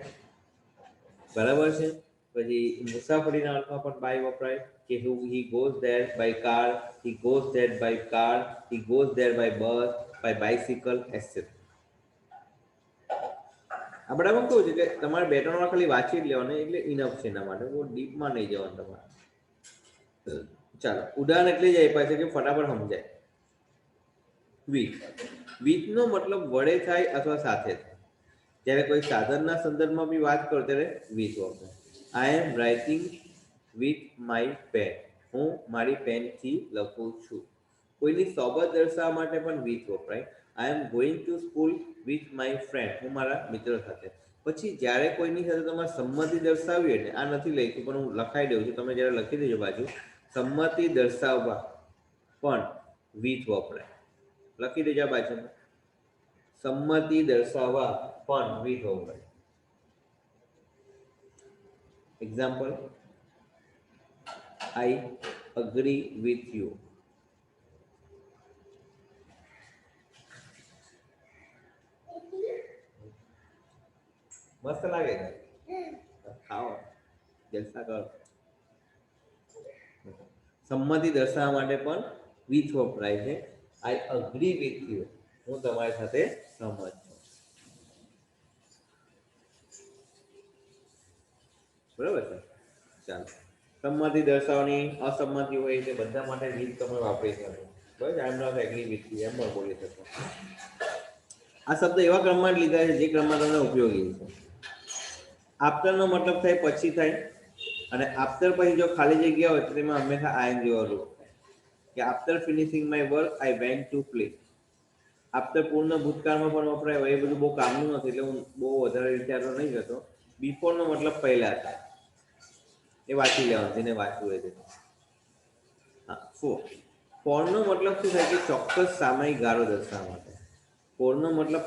બરાબર છે. પછી મુસાફરીના અર્થમાં પણ બાય વપરાય, કે he goes there by car, he goes there by car, he goes there by bus, by bicycle, etcetera. આ બરાબર કેવું છે કે તમારે બે ત્રણ વાર ખાલી વાંચી જ લેવાનું, એટલે ઇનફ છે એના માટે, બહુ ડીપમાં નહીં જવાનું તમારે. ચાલો, ઉદાહરણ એટલે જ આપ્યા છે કે ફટાફટ સમજાય. વિથ. વિથનો મતલબ વડે થાય અથવા સાથે થાય. જ્યારે કોઈ સાધનના સંદર્ભમાં બી વાત કરો ત્યારે વિથ વપરાય. I am writing with my pen, હું મારી પેનથી લખું છું. કોઈની સોબત દર્શાવવા માટે પણ વિથ વપરાય. I am going to school with my friend, હું મારા મિત્રો સાથે. પછી જ્યારે કોઈની સાથે તમારે સંમતિ દર્શાવવી હોય ને, આ નથી લખ્યું પણ હું લખાઈ દઉં છું, તમે જ્યારે લખી દેજો બાજુ, સંમતિ દર્શાવવા પણ વિથ વપરાય. લખી દેજો આ બાજુમાં, સંમતિ દર્શાવવા પણ વિથ વપરાય. Example, I agree with you. મસ્ત લાગે છે, ખાઓ જલસા કરો. સંમતિ દર્શાવવા માટે પણ વિથ વપરાય છે. આઈ અગ્રી વિથ યુ, હું તમારી સાથે સહમત છું. બરાબર છે. ચાલો, સંમતિ દર્શાવવાની અસંમતિ હોય તે બધા માટે વિથ તમે વાપરી શકો. બરાબર, I am not agree with you એમ પણ બોલી શકો. આ શબ્દ એવા ક્રમમાં જ લીધા છે જે ક્રમમાં તમને ઉપયોગી છે. આફ્ટરનો મતલબ થાય પછી થાય, અને આફ્ટર પછી જો ખાલી જગ્યા હોય તો તેમાં હંમેશા આઈ જેવો રૂપ થાય. કે after finishing my work I went to play. After પૂર્ણ ભૂતકાળમાં પણ વપરાય હોય, એ બધું બહુ કામનું નથી એટલે હું બહુ વધારે વિચારો નહીં કરતો. બિફોરનો મતલબ પહેલા થાય, એ વાંચી લેવાનું જેને વાંચવું હોય તે. હા, ફોરનો મતલબ શું થાય કે ચોક્કસ સમયગાળો દર્શાવવા માટે. ફોરનો મતલબ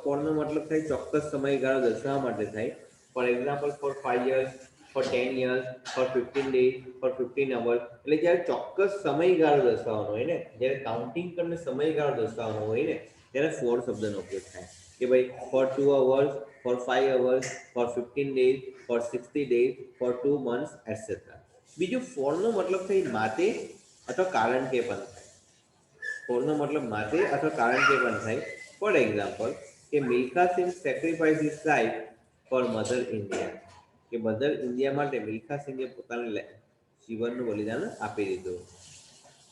ફોરનો મતલબ થાય ચોક્કસ સમયગાળો દર્શાવવા માટે થાય. For example, for 5 years, for 10 years, for 15 days, for 15 hours. એટલે જ્યારે ચોક્કસ સમયગાળો દર્શાવવાનો હોય ને, જ્યારે કાઉન્ટિંગ કરીને સમયગાળો દર્શાવવાનો હોય ને, ત્યારે ફોર શબ્દનો ઉપયોગ થાય. કે ભાઈ for 2 hours, for 5 hours, for 15 days, for 60 days, for 2 months, etcetera. બીજું ફોરનો મતલબ થઈ માટે અથવા કારણ કે પણ થાય. ફોરનો મતલબ માટે અથવા કારણ કે પણ થાય. ફોર એક્ઝામ્પલ, કે Milkha Singh sacrifice his life for mother India. કે મધર ઇન્ડિયા માટે મિલ્ખા સિંહે પોતાનું જીવનનું બલિદાન આપી દીધું.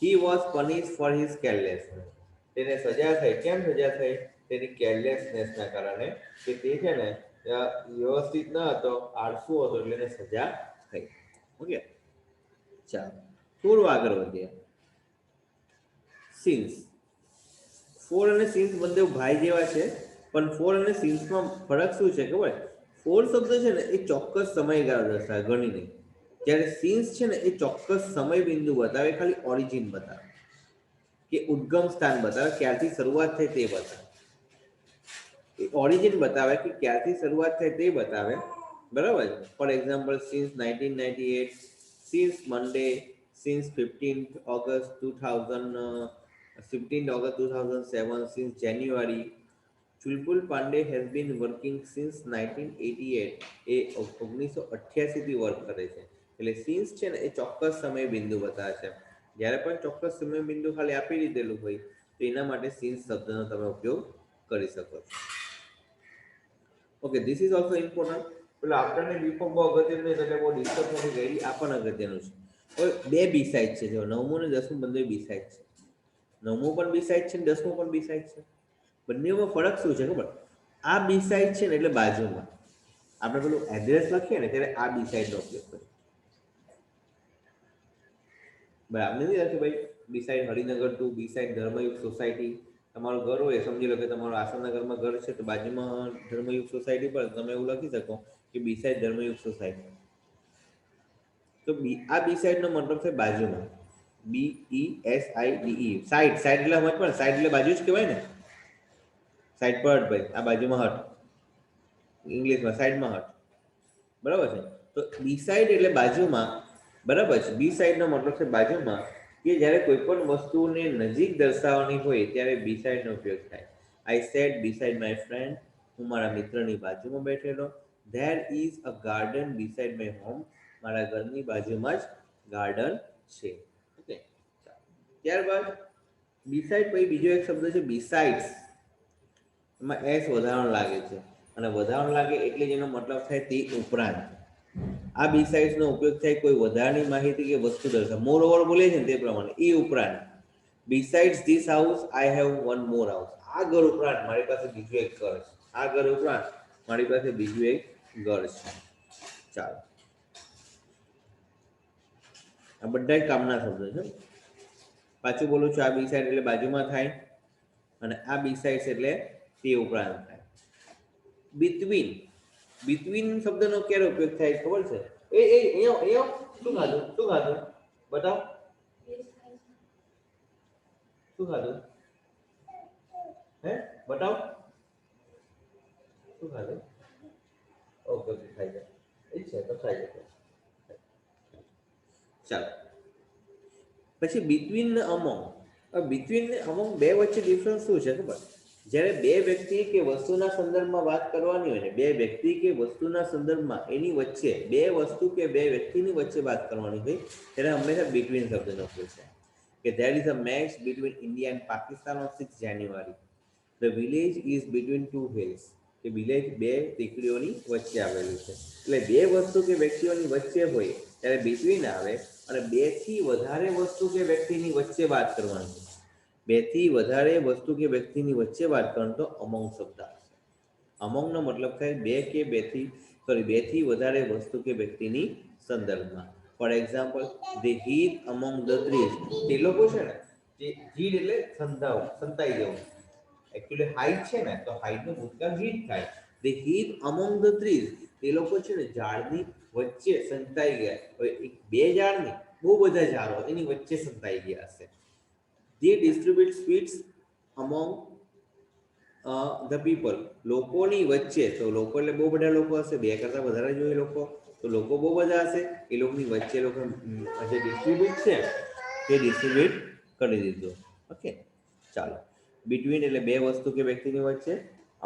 He was punish for his carelessness. તેને સજા થઈ. કેમ સજા થઈ? તેની કેરલેસનેસના કારણે, કે તે છે ને વ્યવસ્થિત ન હતો, આળસુ હતો, એટલે એને સજા થઈ. ઓકે, ચાલો થોડું આગળ વધીએ. સિન્સ. ફોર અને સિન્સ બંને ભાઈ જેવા છે, પણ ફોર અને સિન્સમાં ફરક શું છે ખબર? ફોર શબ્દ છે ને એ ચોક્કસ સમયગાળો દર્શાવે, ઘણી નહીં. જ્યારે સિન્સ છે ને એ ચોક્કસ સમય બિંદુ બતાવે, ખાલી ઓરિજિન બતાવે, કે ઉદ્ગમ સ્થાન બતાવે, ક્યારથી શરૂઆત થઈ તે બતાવે. એ ઓરિજિન બતાવે કે ક્યારથી શરૂઆત થઈ તે બતાવે. બરાબર. For example, since 1998, since Monday, since 15th August 2007, since January. Chulbul Pandey has been working since 1988. એ 1988 થી વર્ક કરે છે. એટલે સિન્સ છે ને એ ચોક્કસ સમય બિંદુ બતાવે છે. જ્યારે પણ ચોક્કસ સમય બિંદુ ખાલી આપી દીધેલું હોય તો એના માટે સિન્સ શબ્દનો તમે ઉપયોગ કરી શકો છો. Okay, this is also important. પેલો આફ્ટરને બિફોર બહુ અગત્યનું નહીં, એટલે બહુ ડિસ્ટર્બ નથી કરી. આ પણ અગત્યનું છે. હવે બે બી સાઇડ છે, જો 9મું અને 10મું બંને બી સાઇડ છે. 9મું પણ બી સાઇડ છે ને 10મું પણ બી સાઇડ છે. બંનેમાં ફરક શું છે ખબર? આ બી સાઇડ છે ને એટલે બાજુમાં. આપણે પેલું એડ્રેસ લખીએ ને ત્યારે આ બી સાઇડનો ઉપયોગ કરીએ. બરાબર નથી લખી ભાઈ? બી સાઇડ હરિનગર ટુ, બી સાઇડ ધર્મયુગ સોસાયટી. તમારું ઘર હોય, સમજી લો કે તમારું આસનના ઘરમાં ઘર છે તો બાજુમાં ધર્મયુગ સોસાયટી પર તમે એવું લખી શકો કે બી સાઇડ ધર્મયુગ સોસાયટી. તો આ બી સાઇડનો મતલબ છે બાજુમાં. BESIDE, side. સાઈડ એટલે સમજ પડે, સાઈડ એટલે બાજુ જ કહેવાય ને. સાઈડ પર હટ ભાઈ, આ બાજુમાં હટ, ઇંગ્લિશમાં સાઈડમાં હટ. બરાબર છે? તો બી સાઈડ એટલે બાજુમાં. બરાબર છે? બી સાઈડનો મતલબ છે બાજુમાં. કે જ્યારે કોઈ પણ વસ્તુને નજીક દર્શાવવાની હોય ત્યારે બી સાઈડનો ઉપયોગ થાય. આઈ સેટ બિસાઇડ માય ફ્રેન્ડ. હું મારા મિત્રની બાજુમાં બેઠેલો. There is a garden beside my home. મારા ઘરની બાજુમાં જ ગાર્ડન છે. ઓકે, ત્યારબાદ બિસાઇડ પછી બીજો એક શબ્દ છે બિસાઇડ્સ. એમાં એસ વધારાનો લાગે છે, અને વધારાનો લાગે એટલે જ એનો મતલબ થાય તે ઉપરાંત. આ બિસાઇડ્સનો ઉપયોગ થાય કોઈ વધારાની માહિતી કે વસ્તુ દર્શાવવા. મોર ઓવર બોલે છે ને તે પ્રમાણે. એ ઉપરાંત. Besides this house I have one more house. આ ઘર ઉપરાંત મારી પાસે બીજું એક ઘર છે. આ ઘર ઉપરાંત મારી પાસે બીજું એક ઘર છે. ચાલો, આ બધા જ કામના શબ્દો છે. પાછું બોલું છું, આ બી સાઈડ એટલે બાજુમાં થાય અને આ બી સાઈડ એટલે તે ઉપરાંત થાય. બિટવીન, બિટવીન શબ્દનો ક્યારે ઉપયોગ થાય ખબર છે? અહીંયા શું ખાધું, શું ખાધું બતાવ, શું ખાધું, હે બતાવ, શું ખાધું? ઓકે ઓકે, ખાઈ જાય, એ છે તો ખાઈ જાય. ચાલો, પછી બિટવીન ને અમોંગ. બિટવીન ને અમોંગ બે વચ્ચે ડિફરન્સ શું છે ખબર? જ્યારે બે વ્યક્તિ કે વસ્તુના સંદર્ભમાં વાત કરવાની હોય ને, બે વ્યક્તિ કે વસ્તુના સંદર્ભમાં એની વચ્ચે, બે વસ્તુ કે બે વ્યક્તિની વચ્ચે વાત કરવાની હોય ત્યારે હંમેશા બિટવીન શબ્દનો ઉપયોગ થાય. કે there is a match between India and Pakistan on 6 January. The village is between two hills. કે વિલેજ બે દીકરીઓની વચ્ચે આવેલું છે. એટલે બે વસ્તુ કે વ્યક્તિઓની વચ્ચે હોય ત્યારે બિટવીન આવે, અને બે થી વધારે વસ્તુ કે વ્યક્તિની વચ્ચે વાત કરવાની, બે થી વધારે વસ્તુ કે વ્યક્તિની વચ્ચે વાત કરવાની તો અમોંગ શબ્દ આવશે. અમોંગનો મતલબ થાય બે કે બે થી વધારે વસ્તુ કે વ્યક્તિની સંદર્ભમાં. Four example, the heat among the trees. તે લોકો છે ને, જે હીટ એટલે સંતાઈ જવું. એકચ્યુઅલી હાઈટ છે ને, તો હાઈટનું ભૂતકાળ હીટ થાય. The heat among the trees, તે લોકો છે ને ઝાડની વચ્ચે સંતાઈ ગયા. હવે બે ઝાડ નહીં, બહુ બધા ઝાડો એની વચ્ચે સંતાઈ ગયા હશે. They distribute sweets among the people. લોકોની વચ્ચે, તો લોકો એટલે બહુ બધા લોકો હશે, બે કરતાં વધારે જોઈએ લોકો, તો લોકો બહુ બધા હશે. એ લોકોની વચ્ચે લોકો જે ડિસ્ટ્રીબ્યુટ છે તે ડિસ્ટ્રીબ્યુટ કરી દીધું. ઓકે, ચાલો. બિટવીન એટલે બે વસ્તુ કે વ્યક્તિની વચ્ચે,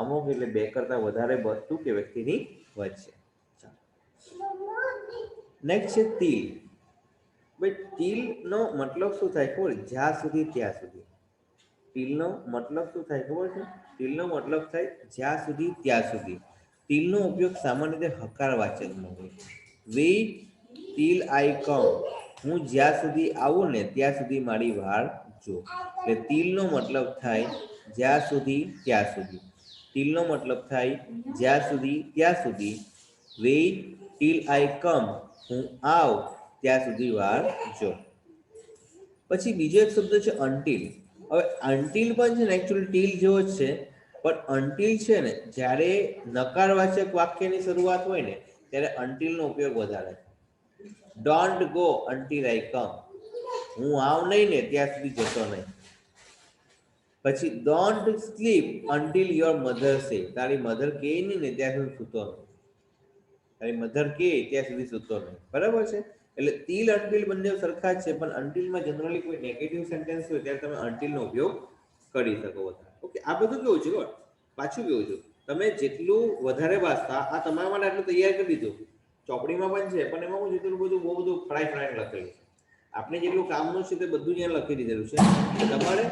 અમુક એટલે બે કરતાં વધારે વસ્તુ કે વ્યક્તિની વચ્ચે. નેક્સ્ટ છે તિલ. ભાઈ તિલનો મતલબ શું થાય ખબર? જ્યાં સુધી ત્યાં સુધી. તિલનો મતલબ શું થાય ખબર છે? તિલનો મતલબ થાય જ્યાં સુધી ત્યાં સુધી. તિલનો ઉપયોગ સામાન્ય રીતે હકારવાચકમાં હોય. વેઇટ ટિલ આઈ કમ. હું જ્યાં સુધી આવું ને ત્યાં સુધી મારી વાળ જો. એટલે તિલનો મતલબ થાય જ્યાં સુધી ત્યાં સુધી. તિલનો મતલબ થાય જ્યાં સુધી ત્યાં સુધી. વેઇટ ટિલ આઈ કમ. હું આવ ત્યાં સુધી વાર જો. પછી બીજો એક શબ્દ છે અનટિલ. હવે અનટિલ પણ છે ને એકચ્યુઅલી ટીલ જેવો જ છે, પણ અનટિલ છે ને જ્યારે નકારવાચક વાક્યની શરૂઆત હોય ને ત્યારે અનટિલનો ઉપયોગ વધારે. Don't go until I come. હું આવ નહીં ને ત્યાં સુધી જતો નહીં. પછી don't sleep until your mother says. તારી મધર કહે નહીં ને ત્યાં સુધી સૂતો નહીં. તારી મધર કહે ત્યાં સુધી સૂતો નહીં. બરાબર છે? એટલે તિલ અનટિલ બંને સરખા જ છે, પણ અનટિલમાં જનરલી કોઈ નેગેટિવ સેન્ટેન્સ હોય ત્યારે તમે અનટિલનો ઉપયોગ કરી શકો. ઓકે, આ બધું કેવું છે ખબર? પાછું કેવું છું, તમે જેટલું વધારે વાંચતા, આ તમારા માટે આટલું તૈયાર કરી દીધું. ચોપડીમાં પણ છે, પણ એમાં હું જેટલું બધું બહુ બધું ફળાઈ ફળાઈને લખેલું છે. આપણે જેટલું કામનું છે તે બધું ત્યાં લખી દીધેલું છે. તમારે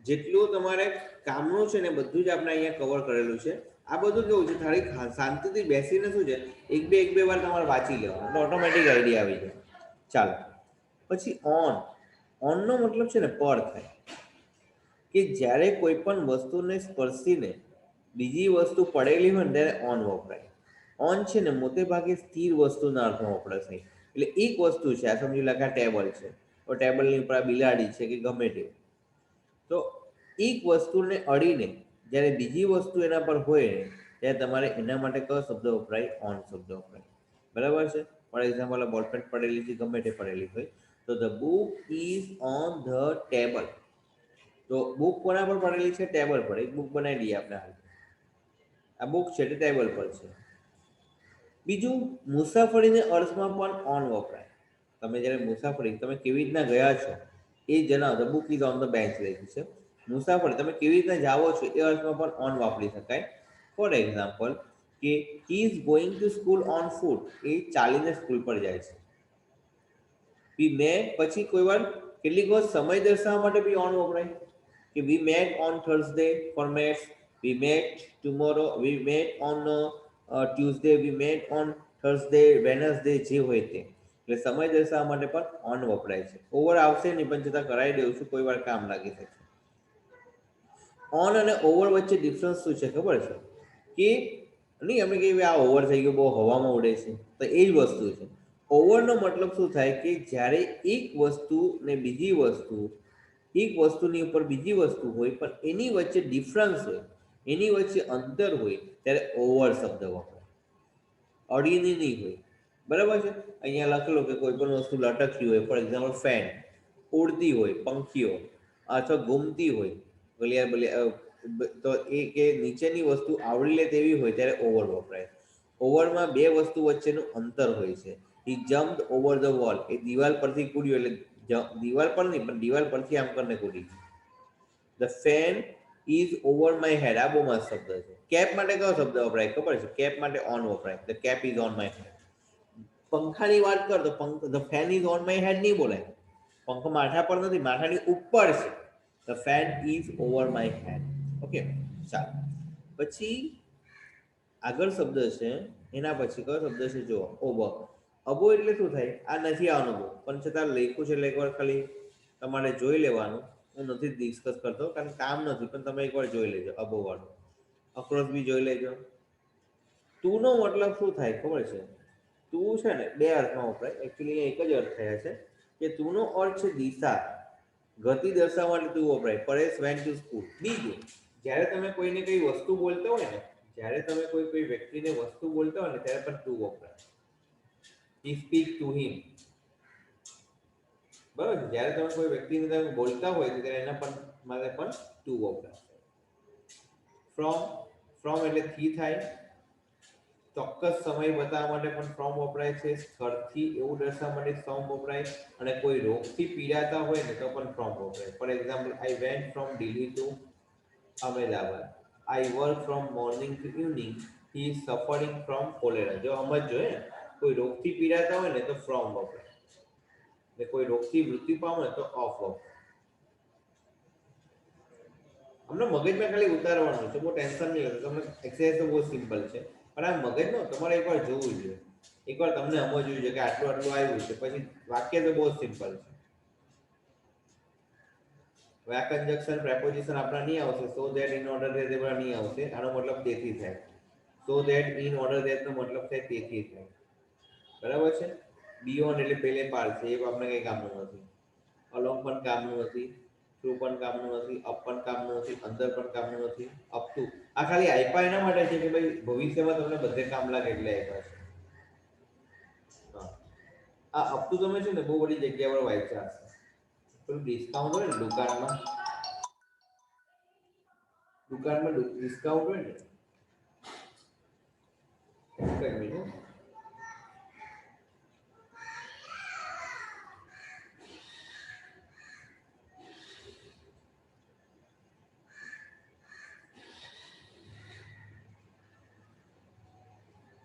જેટલું તમારે કામનું છે ને બધું જ આપણે અહીંયા કવર કરેલું છે. આ બધું કેવું છે, થાળી શાંતિથી બેસીને શું છે એક બે વાર તમારે વાંચી લેવાનું, એટલે ઓટોમેટિક આઈડિયા આવી જાય. ચાલો, પછી ઓન. ઓનનો મતલબ છે ને પર થાય. કે જ્યારે કોઈ પણ વસ્તુને સ્પર્શીને બીજી વસ્તુ પડેલી હોય ને ત્યારે ઓન વપરાય. ઓન છે ને મોટે ભાગે સ્થિર વસ્તુના અર્થમાં વપરાય છે. એટલે એક વસ્તુ છે, આ સમજી લો કે આ ટેબલ છે, તો ટેબલની ઉપર આ બિલાડી છે કે ગમે તે, તો એક વસ્તુને અડીને જ્યારે બીજી વસ્તુ એના પર હોય ને ત્યારે તમારે એના માટે કયો શબ્દ વપરાય? ઓન શબ્દ વપરાય. બરાબર છે? ફોર એક્ઝામ્પલ, બોલપેન પડેલી છે, ગમે તે પડેલી હોય, તો the book is on the table. તો બુક કોના પર પડેલી છે? ટેબલ પર. એક બુક બનાવી દઈએ આપણે હાલ. આ બુક છે તે ટેબલ પર છે. બીજું, મુસાફરીને અર્થમાં પણ ઓન વપરાય. તમે જ્યારે મુસાફરી, તમે કેવી રીતના ગયા છો એ જણાવો. The book is on the bench લખ્યું છે. મુસાફરી તમે કેવી રીતના જાઓ છો એ અર્થમાં પણ ઓન વાપરી શકાય. ફોર એક્ઝામ્પલ, કે he is going to school on foot. એ ચાલીને સ્કૂલ પર જાય છે. વી મેટ, પછી કોઈ વાર કેટલીક વાર સમય દર્શાવવા માટે બી ઓન વપરાય. કે we met on Thursday formats. We met tomorrow. We met on Tuesday. We met on Thursday, Wednesday, જે હોય તે. એટલે સમય દર્શાવવા માટે પણ ઓન વપરાય છે. ઓવર આવશે નહીં, પણ છતાં કરાવી દઉં છું, કોઈ વાર કામ લાગી શકે. ઓન અને ઓવર વચ્ચે ડિફરન્સ શું છે ખબર છે? કે નહીં અમે કહીએ આ ઓવર થઈ ગયું, બહુ હવામાં ઉડે છે, તો એ જ વસ્તુ છે. ઓવરનો મતલબ શું થાય કે જ્યારે એક વસ્તુ ને બીજી વસ્તુ, એક વસ્તુની ઉપર બીજી વસ્તુ હોય પણ એની વચ્ચે ડિફરન્સ હોય, એની વચ્ચે અંતર હોય, ત્યારે ઓવર શબ્દ વપરાય, અડીને નહીં હોય. બરાબર છે. અહીંયા લખેલો કે કોઈ પણ વસ્તુ લટકતી હોય, ફોર એક્ઝામ્પલ ફેન, ઉડતી હોય, પંખીઓ, અથવા ઘૂમતી હોય, ગલિયા બલિયા, તો એ કે નીચેની વસ્તુ આવરી લે તેવી હોય ત્યારે ઓવર વપરાય. ઓવરમાં બે વસ્તુ વચ્ચેનું અંતર હોય છે. હી જમ્પ ઓવર ધ વોલ, એ દિવાલ પરથી કૂદ્યો, એટલે દિવાલ પર નહીં પણ દિવાલ પરથી આમ કરીને કૂદી. The fan is over my head, આ બહુ મસ્ત શબ્દ છે. કેપ માટે કયો શબ્દ વપરાય ખબર છે? કેપ માટે ઓન વપરાય. The cap is on my head. પંખાની વાત કર તો the fan is on my head નહીં બોલાય. પંખો માથા પર નથી, માથાની ઉપર છે. The fan is over my head. Okay, ચાલો. પછી આગળ શબ્દ છે, એના પછી કયો શબ્દ છે જો, ઓબો. અબો એટલે શું થાય? આ નથી આવવાનું બહુ, પણ છતાં લખ્યું છે એટલે એકવાર ખાલી તમારે જોઈ લેવાનું. હું નથી ડિસ્કસ કરતો કારણ કામ નથી, પણ તમે એકવાર જોઈ લેજો અબો વાળું. અક્રોસ બી જોઈ લેજો. તું નો મતલબ શું થાય ખબર છે? તું છે ને બે અર્થમાં વપરાય, એકચ્યુઅલી એક જ અર્થ થયા છે કે તું નો અર્થ છે દિશા, ગતિ દર્શાવવા માટે તું વપરાય. Paresh went to school. બીજું, જ્યારે તમે કોઈને કઈ વસ્તુ બોલતા હોય ને, જ્યારે તમે કોઈ વ્યક્તિને વસ્તુ બોલતા હોય ને ત્યારે પણ તું વપરાય. હી સ્પીક ટુ હિમ. બરાબર છે. જ્યારે તમે કોઈ વ્યક્તિને તમે બોલતા હોય તો ત્યારે એના પણ માટે પણ તું વપરાય. ફ્રોમ, ફ્રોમ એટલે થી થાય. ચોક્કસ સમય બતાવવા માટે પણ ફ્રોમ વપરાય છે. સ્થળથી એવું દર્શાવવા માટે ફ્રોમ વપરાય. અને કોઈ રોગથી પીડાતા હોય ને તો પણ ફ્રોમ વપરાય. For example, I went from Delhi to Ahmedabad. I work from morning to evening. He is suffering from cholera. જો સમજો ને, કોઈ રોગથી પીડાતા હોય ને તો ફ્રોમ વપરાય, ને કોઈ રોગથી મૃત્યુ પામે તો ઓફ વપરાય. અમને મગજમાં ખાલી ઉતારવાનું છે, બહુ ટેન્શન નહીં લેતું. તમને એક્સરસાઇઝ તો બહુ સિમ્પલ છે, પણ આ મગજનો તમારે એકવાર જોવું જોઈએ, એકવાર તમને સમજવું જોઈએ કે આટલું આટલું આવ્યું છે. પછી વાક્ય તો બહુ સિમ્પલ છે. હવે આ કન્જક્શન પ્રેપોઝિશન આપણા નહીં આવશે. So that, in order that, એ બધા નહીં આવશે. આનો મતલબ તેથી થાય. So that, in order that નો મતલબ થાય તેથી થાય. બરાબર છે. બિયોન્ડ એટલે પેલે પાર છે, એ આપણે કઈ કામનું નથી. અલોંગ પણ કામનું નથી, થ્રુ પણ કામનું નથી, અપ પણ કામનું નથી, અંદર પણ કામનું નથી, અપ ટુ. આ ખાલી આપ્યા એના માટે છે કે ભાઈ ભવિષ્યમાં તમને બધે કામ લાગે એટલે આપ્યા છે. હા, આ અપ ટુ તમે છે ને બહુ બધી જગ્યા પર વાંચ્યા હશે. પેલું ડિસ્કાઉન્ટ હોય ને દુકાનમાં, દુકાનમાં ડિસ્કાઉન્ટ હોય ને, એક મિનિટ.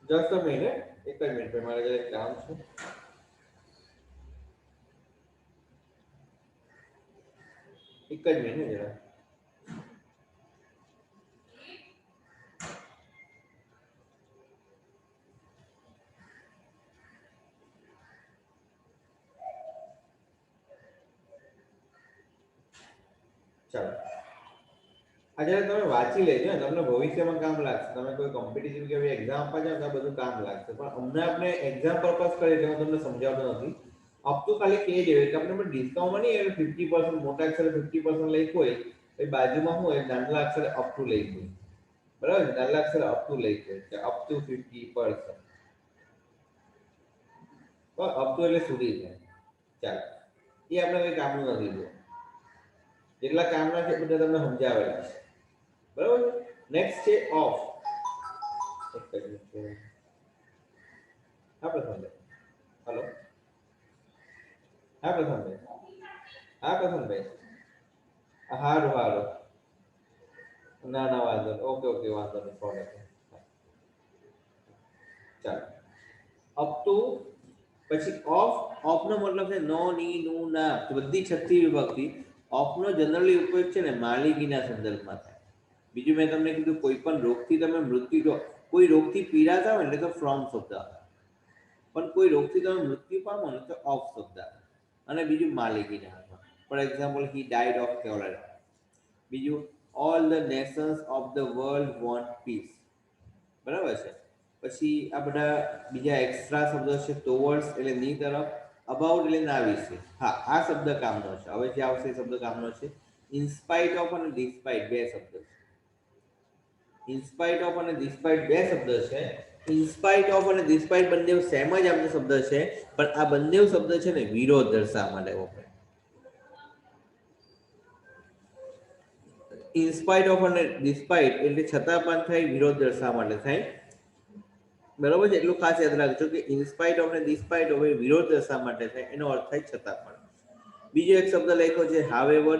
જસ્ટ અ મિનિટ, એક જ મિનિટ, મારે જરા કામ છે. એક જ મિનિટ જરા. ચાલો, આ જ્યારે તમે વાંચી લેજો ને, તમને ભવિષ્યમાં કામ લાગશે. તમે કોઈ કોમ્પિટિટિવ કે એક્ઝામ આપવા જાવ તો બધું કામ લાગશે. પણ અમને આપણે એક્ઝામ પર્પઝ કરે એટલે હું તમને સમજાવતો નથી. અપ ટુ ખાલી કહી દેવું કે આપણે પણ ડિસ્કાઉન્ટમાં નહીં એટલે 50%, મોટા અક્ષરે 50% લખ્યું હોય, એ બાજુમાં હું હોય નાના અક્ષરે અપ ટુ લખ્યું હોય. બરાબર છે. નાના અક્ષરે અપ ટુ લખ્યું હોય કે અપ ટુ 50%. અપ ટુ એટલે સુધી થાય. ચાલો, એ આપણે કઈ કામનું નથી. જો જેટલા કામના છે બધા તમને સમજાવેલા છે. બરાબર છે. નેક્સ્ટ છે ઓફ. હા પ્રથમભાઈ, હલો. હા પ્રથમભાઈ, હા પ્રથમભાઈ, હારું હારું. ના ના વાંધો નહીં. ઓકે ઓકે, વાંધો નહીં. પ્રોબ્લેમ. ચાલો, અપ ટુ પછી ઓફ. ઓફ નો મતલબ છે નો, ની, નું, ના, બધી 36 વિભક્તિ. ઓફ નો જનરલી ઉપયોગ છે ને માલિકીના સંદર્ભમાં થાય. બીજું મેં તમને કીધું કોઈ પણ રોગથી તમે મૃત્યુ, કોઈ રોગથી પીડાતા હોય એટલે તો ફ્રોમ શબ્દ આવે. પણ કોઈ રોગથી તમે મૃત્યુ પામો ને તો ઓફ શબ્દ આવે. અને બીજું માલિકીના હાથમાં. For example, he died of cholera. બીજું, all the nations of the world want peace. બરાબર છે. પછી આ બધા બીજા એક્સ્ટ્રા શબ્દો છે, ટુવર્ડ્સ એટલે ની તરફ, અબાઉટ એટલે ના વિશે. હા, આ શબ્દ કામનો છે. હવે જે આવશે એ શબ્દ કામનો છે. ઇન્સ્પાઇટ ઓફ અને ડિસ્પાઇટ બે શબ્દ છે. ઇન્સ્પાઇટ ઓફ અને ડિસ્પાઇટ બે શબ્દ છે. ઇન્સ્પાઇટ ઓફ અને ડિસ્પાઇટ બંને સેમ જ આપણો શબ્દ છે, પણ આ બંને શબ્દ છે ને વિરોધ દર્શાવવા માટે વપરાય. ઇન્સ્પાઇટ ઓફ અને ડિસ્પાઇટ એટલે છતાં પણ થાય, વિરોધ દર્શાવવા માટે થાય. બરોબર છે? એટલું ખાસ યાદ રાખજો કે ઇન્સ્પાઇટ ઓફ અને ડિસ્પાઇટ ઓફ એ વિરોધ દર્શાવવા માટે થાય, એનો અર્થ થાય છતાં પણ. બીજો એક શબ્દ લખ્યો છે હાવેવર,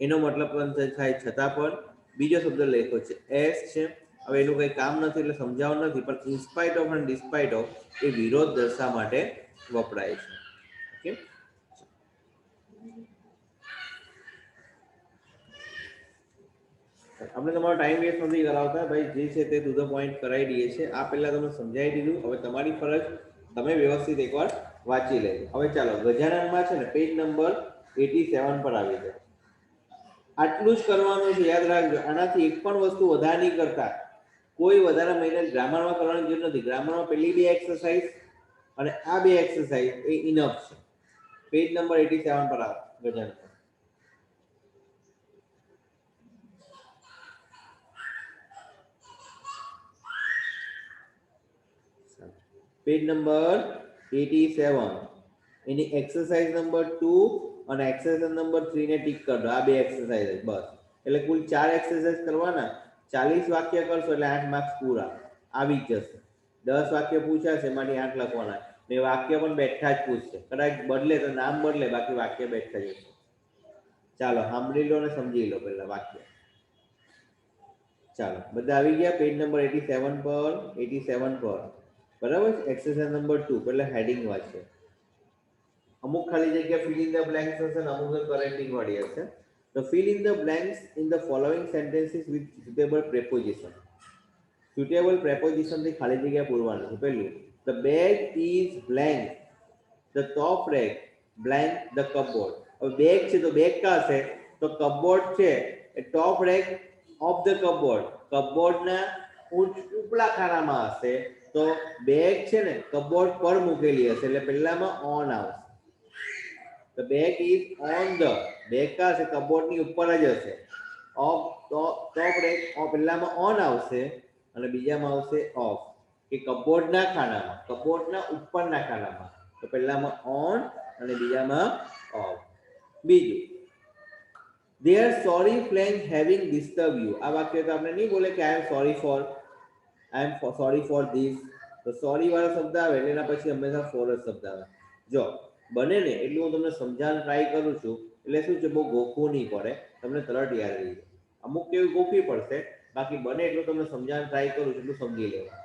એનો મતલબ પણ થાય છતાં પણ. બીજો શબ્દ લખ્યો છે એસ છે. હવે એનું કંઈ કામ નથી એટલે સમજાવવાનું નથી, પણ ઇન્સ્પાઇટ ઓફ અને ડિસ્પાઇટ ઓફ એ વિરોધ દર્શાવવા માટે વપરાય છે. ઓકે, આપણે તમારો ટાઈમ વેસ્ટ નથી કરાવતા ભાઈ, જે છે તે ટુ ધ પોઈન્ટ કરાવી દઈએ છીએ. આ પહેલા તમને સમજાવી દીધું. હવે તમારી ફરજ તમે વ્યવસ્થિત એકવાર વાંચી લેજો. હવે ચાલો, ગજાનનમાં છે ને પેજ નંબર 87 પર આવી જાય. આટલું જ કરવાનું છે, યાદ રાખજો. આનાથી એક પણ વસ્તુ વધારે નહીં કરતા. કોઈ વધારે મહિને ગ્રામરમાં કરવાની જરૂર નથી. ગ્રામરમાં પહેલી બે એક્સરસાઇઝ અને આ બે એક્સરસાઇઝ એ ઇનફ છે. પેજ નંબર 87 પર આવો ગજાનન. પેજ નંબર 87, એની એક્સરસાઇઝ નંબર 2 અને એક્સરસાઇઝ નંબર 3 ને ટીક કરી દો. આ બે એક્સરસાઇઝ બસ. એટલે કુલ 4 એક્સરસાઇઝ કરવાના. 40 વાક્ય કરશો એટલે 8 માર્ક્સ પૂરા આવી જ જશે. 10 વાક્ય પૂછાશે, એમાંથી 8 લખવાના. ને વાક્ય પણ બેઠા જ પૂછશે. કદાચ બદલે તો નામ બદલે, બાકી વાક્ય બેઠા જ હશે. ચાલો, સાંભળી લો ને સમજી લો પહેલા વાક્ય. ચાલો, બધા આવી ગયા પેજ નંબર 87 પર. 87 પર બરાબર. એક્સરસાઇઝ નંબર 2 પહેલા હેડિંગ વાંચે. અમુક ખાલી જગ્યા ફિલ ઇન ધ બ્લેન્ક્સ હશે ને અમુક કરેક્ટિંગ વાળી હશે. તો fill in the blanks in the following sentences with suitable preposition. Suitable preposition થી ખાલી જગ્યા પૂરવાનું છે. પહેલું, the bag is blank, the top rack blank, the cupboard. હવે બેગ છે તો બેગ કા હશે? તો કપબોર્ડ છે એ top rack of the cupboard, કપબોર્ડના ઉપલા ખાનામાં હશે. તો બેગ છે ને કપબોર્ડ પર મૂકેલી હશે એટલે પહેલામાં ઓન આવશે. The bag is on the, bag કા હશે? કપબોર્ડ ની ઉપર જ હશે. ઓફ ટોપ રેક પહેલામાં ઓન આવશે અને બીજામાં આવશે ઓફ, કે કપબોર્ડના ખાનામાં, કપબોર્ડના ઉપરના ખાનામાં. તો પહેલામાં ઓન અને બીજામાં ઓફ. બીજું, they are sorry friend having disturbed you. આ વાક્ય તો આપણે નહીં બોલે કે I am sorry for, sorry for this. તો સોરી વાળો શબ્દ આવે એટલે એના પછી હંમેશા ફોર જ શબ્દ આવે. જો બને ને એટલું હું તમને સમજાવવાનું ટ્રાય કરું છું, એટલે શું છે બહુ ગોખવું નહીં પડે, તમને તરત યાદ રહી જાય. અમુક કેવી ગોખવી પડશે, બાકી બને એટલું તમને સમજાવવાનું ટ્રાય કરું છું એટલું સમજી લેવા.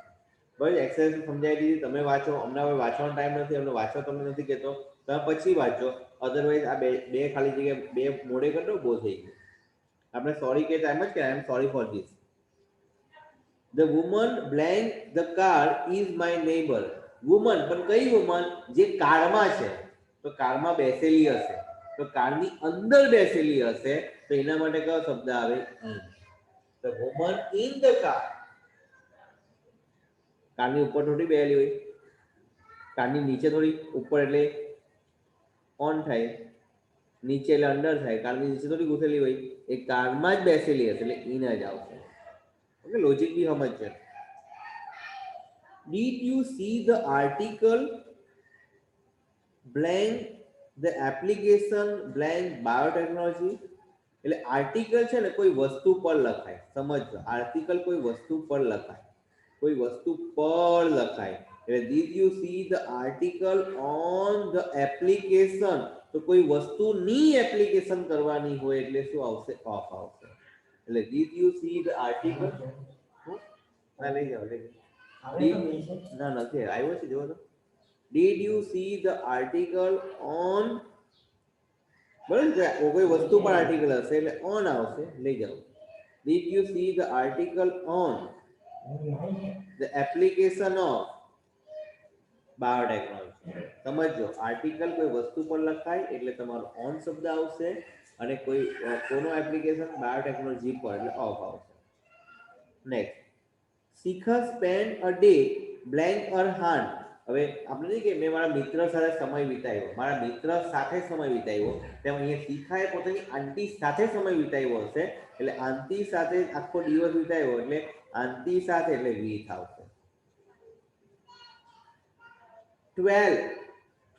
બરાબર, એક્સરસાઇઝ સમજાવી દીધી. તમે વાંચો. અમને હવે વાંચવાનો ટાઈમ નથી, અમને વાંચવા તમને નથી કહેતો. તમે પછી વાંચો. અધરવાઇઝ આ બે ખાલી જગ્યા બે મોડે કરી દો, બહુ થઈ ગયું. આપણે સોરી કહેતા એમ જ કે I am sorry for this. The woman blank the car is my neighbor. Woman, પણ કઈ વુમન? જે કારમાં છે. તો કારમાં બેસેલી હશે, તો કારની અંદર બેસેલી હશે, તો એના માટે કયો શબ્દ આવે? In. The woman in the car. કારની ઉપર થોડી બેસેલી હોય, કારની નીચે થોડી. ઉપર એટલે ઓન થાય, નીચે એટલે અંડર થાય. કારની નીચે થોડી ઘૂસેલી હોય, એ કારમાં જ બેસેલી હશે એટલે ઇન જ આવશે. ઓકે, લોજિક બી સમજ છે. Did you see the article blank the application blank biotechnology? એટલે આર્ટિકલ છે ને કોઈ વસ્તુ પર લખાય. સમજો, આર્ટિકલ કોઈ વસ્તુ પર લખાય, કોઈ વસ્તુ પર લખાય. એટલે did you see the article on the application? તો કોઈ વસ્તુની એપ્લિકેશન કરવાની હોય એટલે શું આવશે? ઓફ આવશે. એટલે did you see the article? ના લઈ જાઓ, લઈ જાઓ. ના નથી આવ્યો છે, જોવો તો. Did you see the article on? બરાબર છે, કોઈ વસ્તુ પર આર્ટિકલ હશે એટલે ઓન આવશે. લઈ જાઓ. Did you see the article on the application of biotechnology? સમજો, આર્ટિકલ કોઈ વસ્તુ પર લખાય એટલે તમારો ઓન શબ્દ આવશે, અને કોઈ કોનો એપ્લિકેશન? બાયોટેકનોલોજી પર એટલે ઓફ આવશે. Next, Shikha spend a day blank her heart. હવે આપણે નહીં કે મેં મારા મિત્ર સાથે સમય વિતાવ્યો, મારા મિત્ર સાથે સમય વિતાવ્યો, તેમ અહીંયા શિખાએ પોતાની આંટી સાથે સમય વિતાવ્યો હશે, એટલે આંટી સાથે આખો દિવસ વિતાવ્યો એટલે આંટી સાથે એટલે વીથ આવશે. 12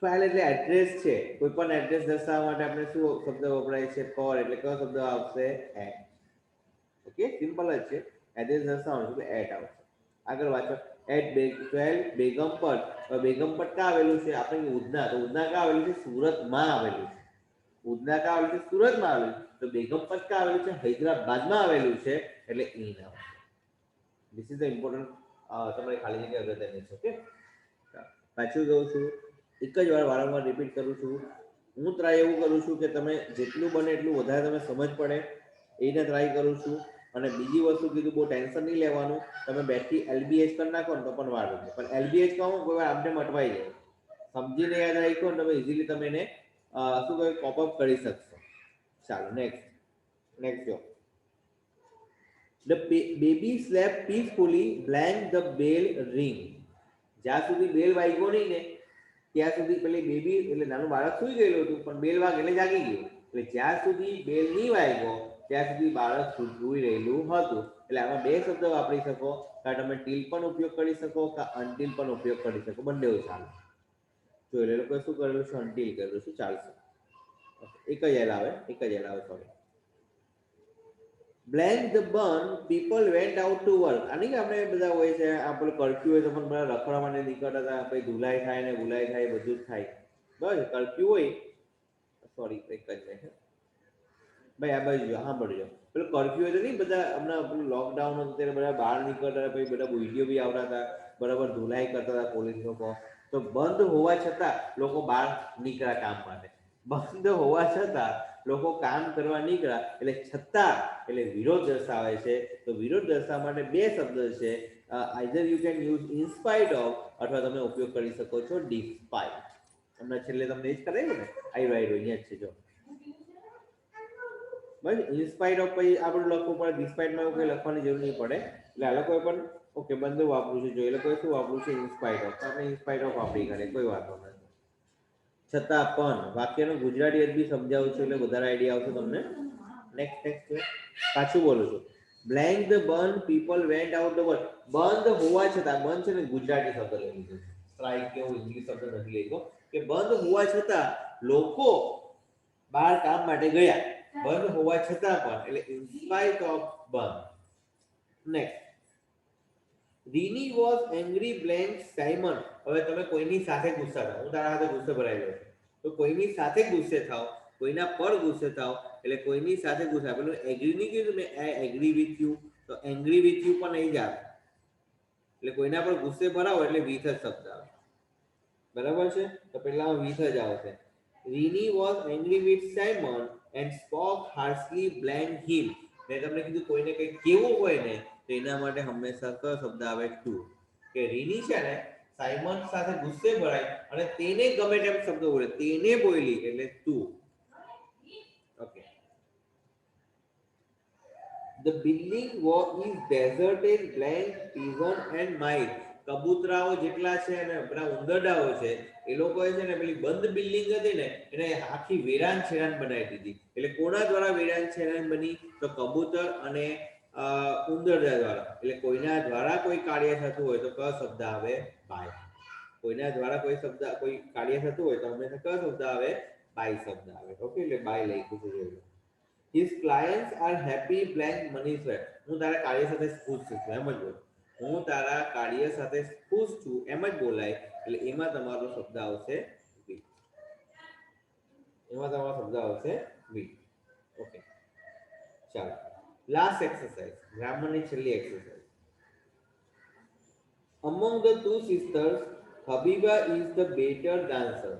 12 એટલે એડ્રેસ છે. કોઈ પણ એડ્રેસ દર્શાવવા માટે આપણે શું શબ્દ વપરાય છે? પર. એટલે કયો શબ્દ આવશે? એટ. ઓકે, સિમ્પલ જ છે. એડ્રેસ દર્શાવવાનું એટલે એટ આવશે. આગળ વાંચો. એટ 12 બેગમપટ. બેગમપટ ક્યાં આવેલું છે? આપણે ઉધના, તો ઉધના ક્યાં આવેલું છે? સુરતમાં આવેલું છે. ઉધના ક્યાં આવેલું છે? સુરતમાં આવેલું છે. તો બેગમપટ ક્યાં આવેલું છે? હૈદરાબાદમાં આવેલું છે, એટલે ઈન આવશે. ધીસ ઇઝ ધ ઇમ્પોર્ટન્ટ તમારી ખાલી જગ્યા અગત્યની છે. ઓકે, પાછું કહું છું, એક જ વાર વારંવાર રિપીટ કરું છું. હું ટ્રાય એવું કરું છું કે તમે જેટલું બને એટલું વધારે તમે સમજ પડે એને ટ્રાય કરું છું. અને બીજી વસ્તુ કીધું, બહુ ટેન્શન નહીં લેવાનું. તમે બેઠી LBH કરી નાખો ને તો પણ વાર નથી, પણ LBH કહો કોઈ વાર આમને મટવાઈ જાય. સમજીને યાદ રાખ્યો ને તમે ઇઝીલી તમે એને શું કહે કોપઅપ કરી શકશો. ચાલો નેક્સ્ટ જો. The baby slept peacefully blank the bell ring. જ્યાં સુધી બેલ વાગ્યો નહીં ને ત્યાં સુધી પેલી બેબી એટલે નાનું બાળક સુઈ ગયેલું હતું, પણ બેલ વાગે એટલે જાગી ગયું. એટલે જ્યાં સુધી બેલ નહીં વાગ્યો ત્યાં સુધી બાળક સૂઈ રહેલું હતું. એટલે આમાં બે શબ્દ વાપરી શકો, કાં તમે ટીલ પણ ઉપયોગ કરી શકો, કાં અનટીલ પણ ઉપયોગ કરી શકો, બંને ચાલે. જો એ લોકોએ શું કરેલું છે? અનટીલ કરેલું છે, ચાલશે. એક જ એલ આવે sorry. Blank the burn people went out to work. આની કે આપણે બધા હોય છે, આપણે કર્ફ્યુ હોય તો પણ બધા રખડવા માટે નીકળતા હતા, પછી ધુલાઈ થાય ને ભૂલાઈ થાય, બધું જ થાય. બરાબર, કર્ફ્યુ હોય. સોરી, એક જ મિનિટ ભાઈ, આ બાજુ સાંભળજો. પેલું કર્ફ્યુ હોય તો નહીં, બધા હમણાં પેલું લોકડાઉન હતું ત્યારે બધા બહાર નીકળતા હતા, પછી બધા વિડીયો બી આવતા હતા, બરાબર ધુલાઈ કરતા હતા પોલીસ લોકો. તો બંધ હોવા છતાં લોકો બહાર નીકળ્યા કામ માટે. બંધ હોવા છતાં લોકો કામ કરવા નીકળ્યા, એટલે છતાં એટલે વિરોધ દર્શાવે છે. તો વિરોધ દર્શાવવા માટે બે શબ્દ છે. Either you can use in spite of, અથવા તમે ઉપયોગ કરી શકો છો ડિસ્પાઇટ. હમણાં છેલ્લે તમને એ જ કરાવ્યું ને, આવ્યું અહીંયા જ છે જો. બસ ઇન્સ્પાઇટ ઓફ પછી આપણે લખવું પડે, ડિસ્પાઇટમાં એવું કંઈ લખવાની જરૂર નહીં પડે. એટલે આ લોકોએ પણ ઓકે બંધ વાપરું છે. જો એ લોકોએ શું વાપરું છે? In spite of. આપણે ઇન્સ્પાઇટ ઓફ વાપરી કરીએ, કોઈ વાંધો નથી. છતાં પણ વાક્યનું ગુજરાતી અરબી સમજાવું છું એટલે વધારે આઈડિયા આવશે તમને. નેક્સ્ટ પાછું બોલું છું. Blank the burn people went out the work. બંધ હોવા છતાં, બંધ છે ને ગુજરાતી શબ્દ લઈ લીધો, સ્ટ્રાઇક કેવું ઇંગ્લિશ શબ્દ નથી લીધો, કે બંધ હોવા છતાં લોકો બહાર કામ માટે ગયા. બંધ હોવા છતાં પણ એટલે ઇન સ્પાઇટ ઓફ બંધ. Next, Renee was angry blank Simon. હવે તમે કોઈની સાથે ગુસ્સા થાવ, હું તારા સાથે ગુસ્સે ભરાયેલો છું, તો કોઈની સાથે ગુસ્સે થાવ, કોઈના પર ગુસ્સે થાવ, એટલે કોઈની સાથે ગુસ્સા. પેલું એગ્રી નહીં કીધું મેં, આઈ એગ્રી વિથ યુ, તો એંગ્રી વિથ યુ પણ નહીં જ આવે. એટલે કોઈના પર ગુસ્સે ભરાવો એટલે વિથ જ શબ્દ આવે. બરાબર છે, તો પેલા વિથ જ આવશે. Renee was angry with Simon and spoke harshly blank him. મેં તમને કીધું કોઈને કંઈક કેવું હોય ને તો એના માટે હંમેશા કયો શબ્દ આવે? ટુ. કે રીની છે ને સાયમન સાથે ગુસ્સે ભરાય અને તેને ગમે તેમ શબ્દ બોલે, તેને બોલી એટલે to. Okay. The building is deserted, blank, pigeon and mice. કબૂતરાઓ જેટલા છે ને બધા ઉંદરડાઓ છે, એ લોકોએ છે ને પેલી બંધ બિલ્ડિંગ હતી ને એને આખી વેરાન છેરાન બનાવી દીધી. એટલે કોના દ્વારા વેરાન છેરાન બની? તો કબૂતર અને ઉંદરડા દ્વારા. એટલે કોઈના દ્વારા કોઈ કાર્ય થતું હોય તો કયો શબ્દ આવે? બાય. કોઈના દ્વારા કોઈ કાર્ય થતું હોય તો હંમેશા કયો શબ્દ આવે? બાય શબ્દ આવે. ઓકે, એટલે બાય લખ્યું છે. His clients are happy blank Manish. હું તારા કાર્ય સાથે ખુશ છું, એમ જ બોલ. હું તારા કાર્ય સાથે ખુશ છું એમ જ બોલાય. એટલે એમાં તમારો શબ્દ આવશે વી. ઓકે, ચાલો લાસ્ટ એક્સરસાઇઝ, ગ્રામરની છેલ્લી exercise. Among the two sisters, Habiba is the better dancer.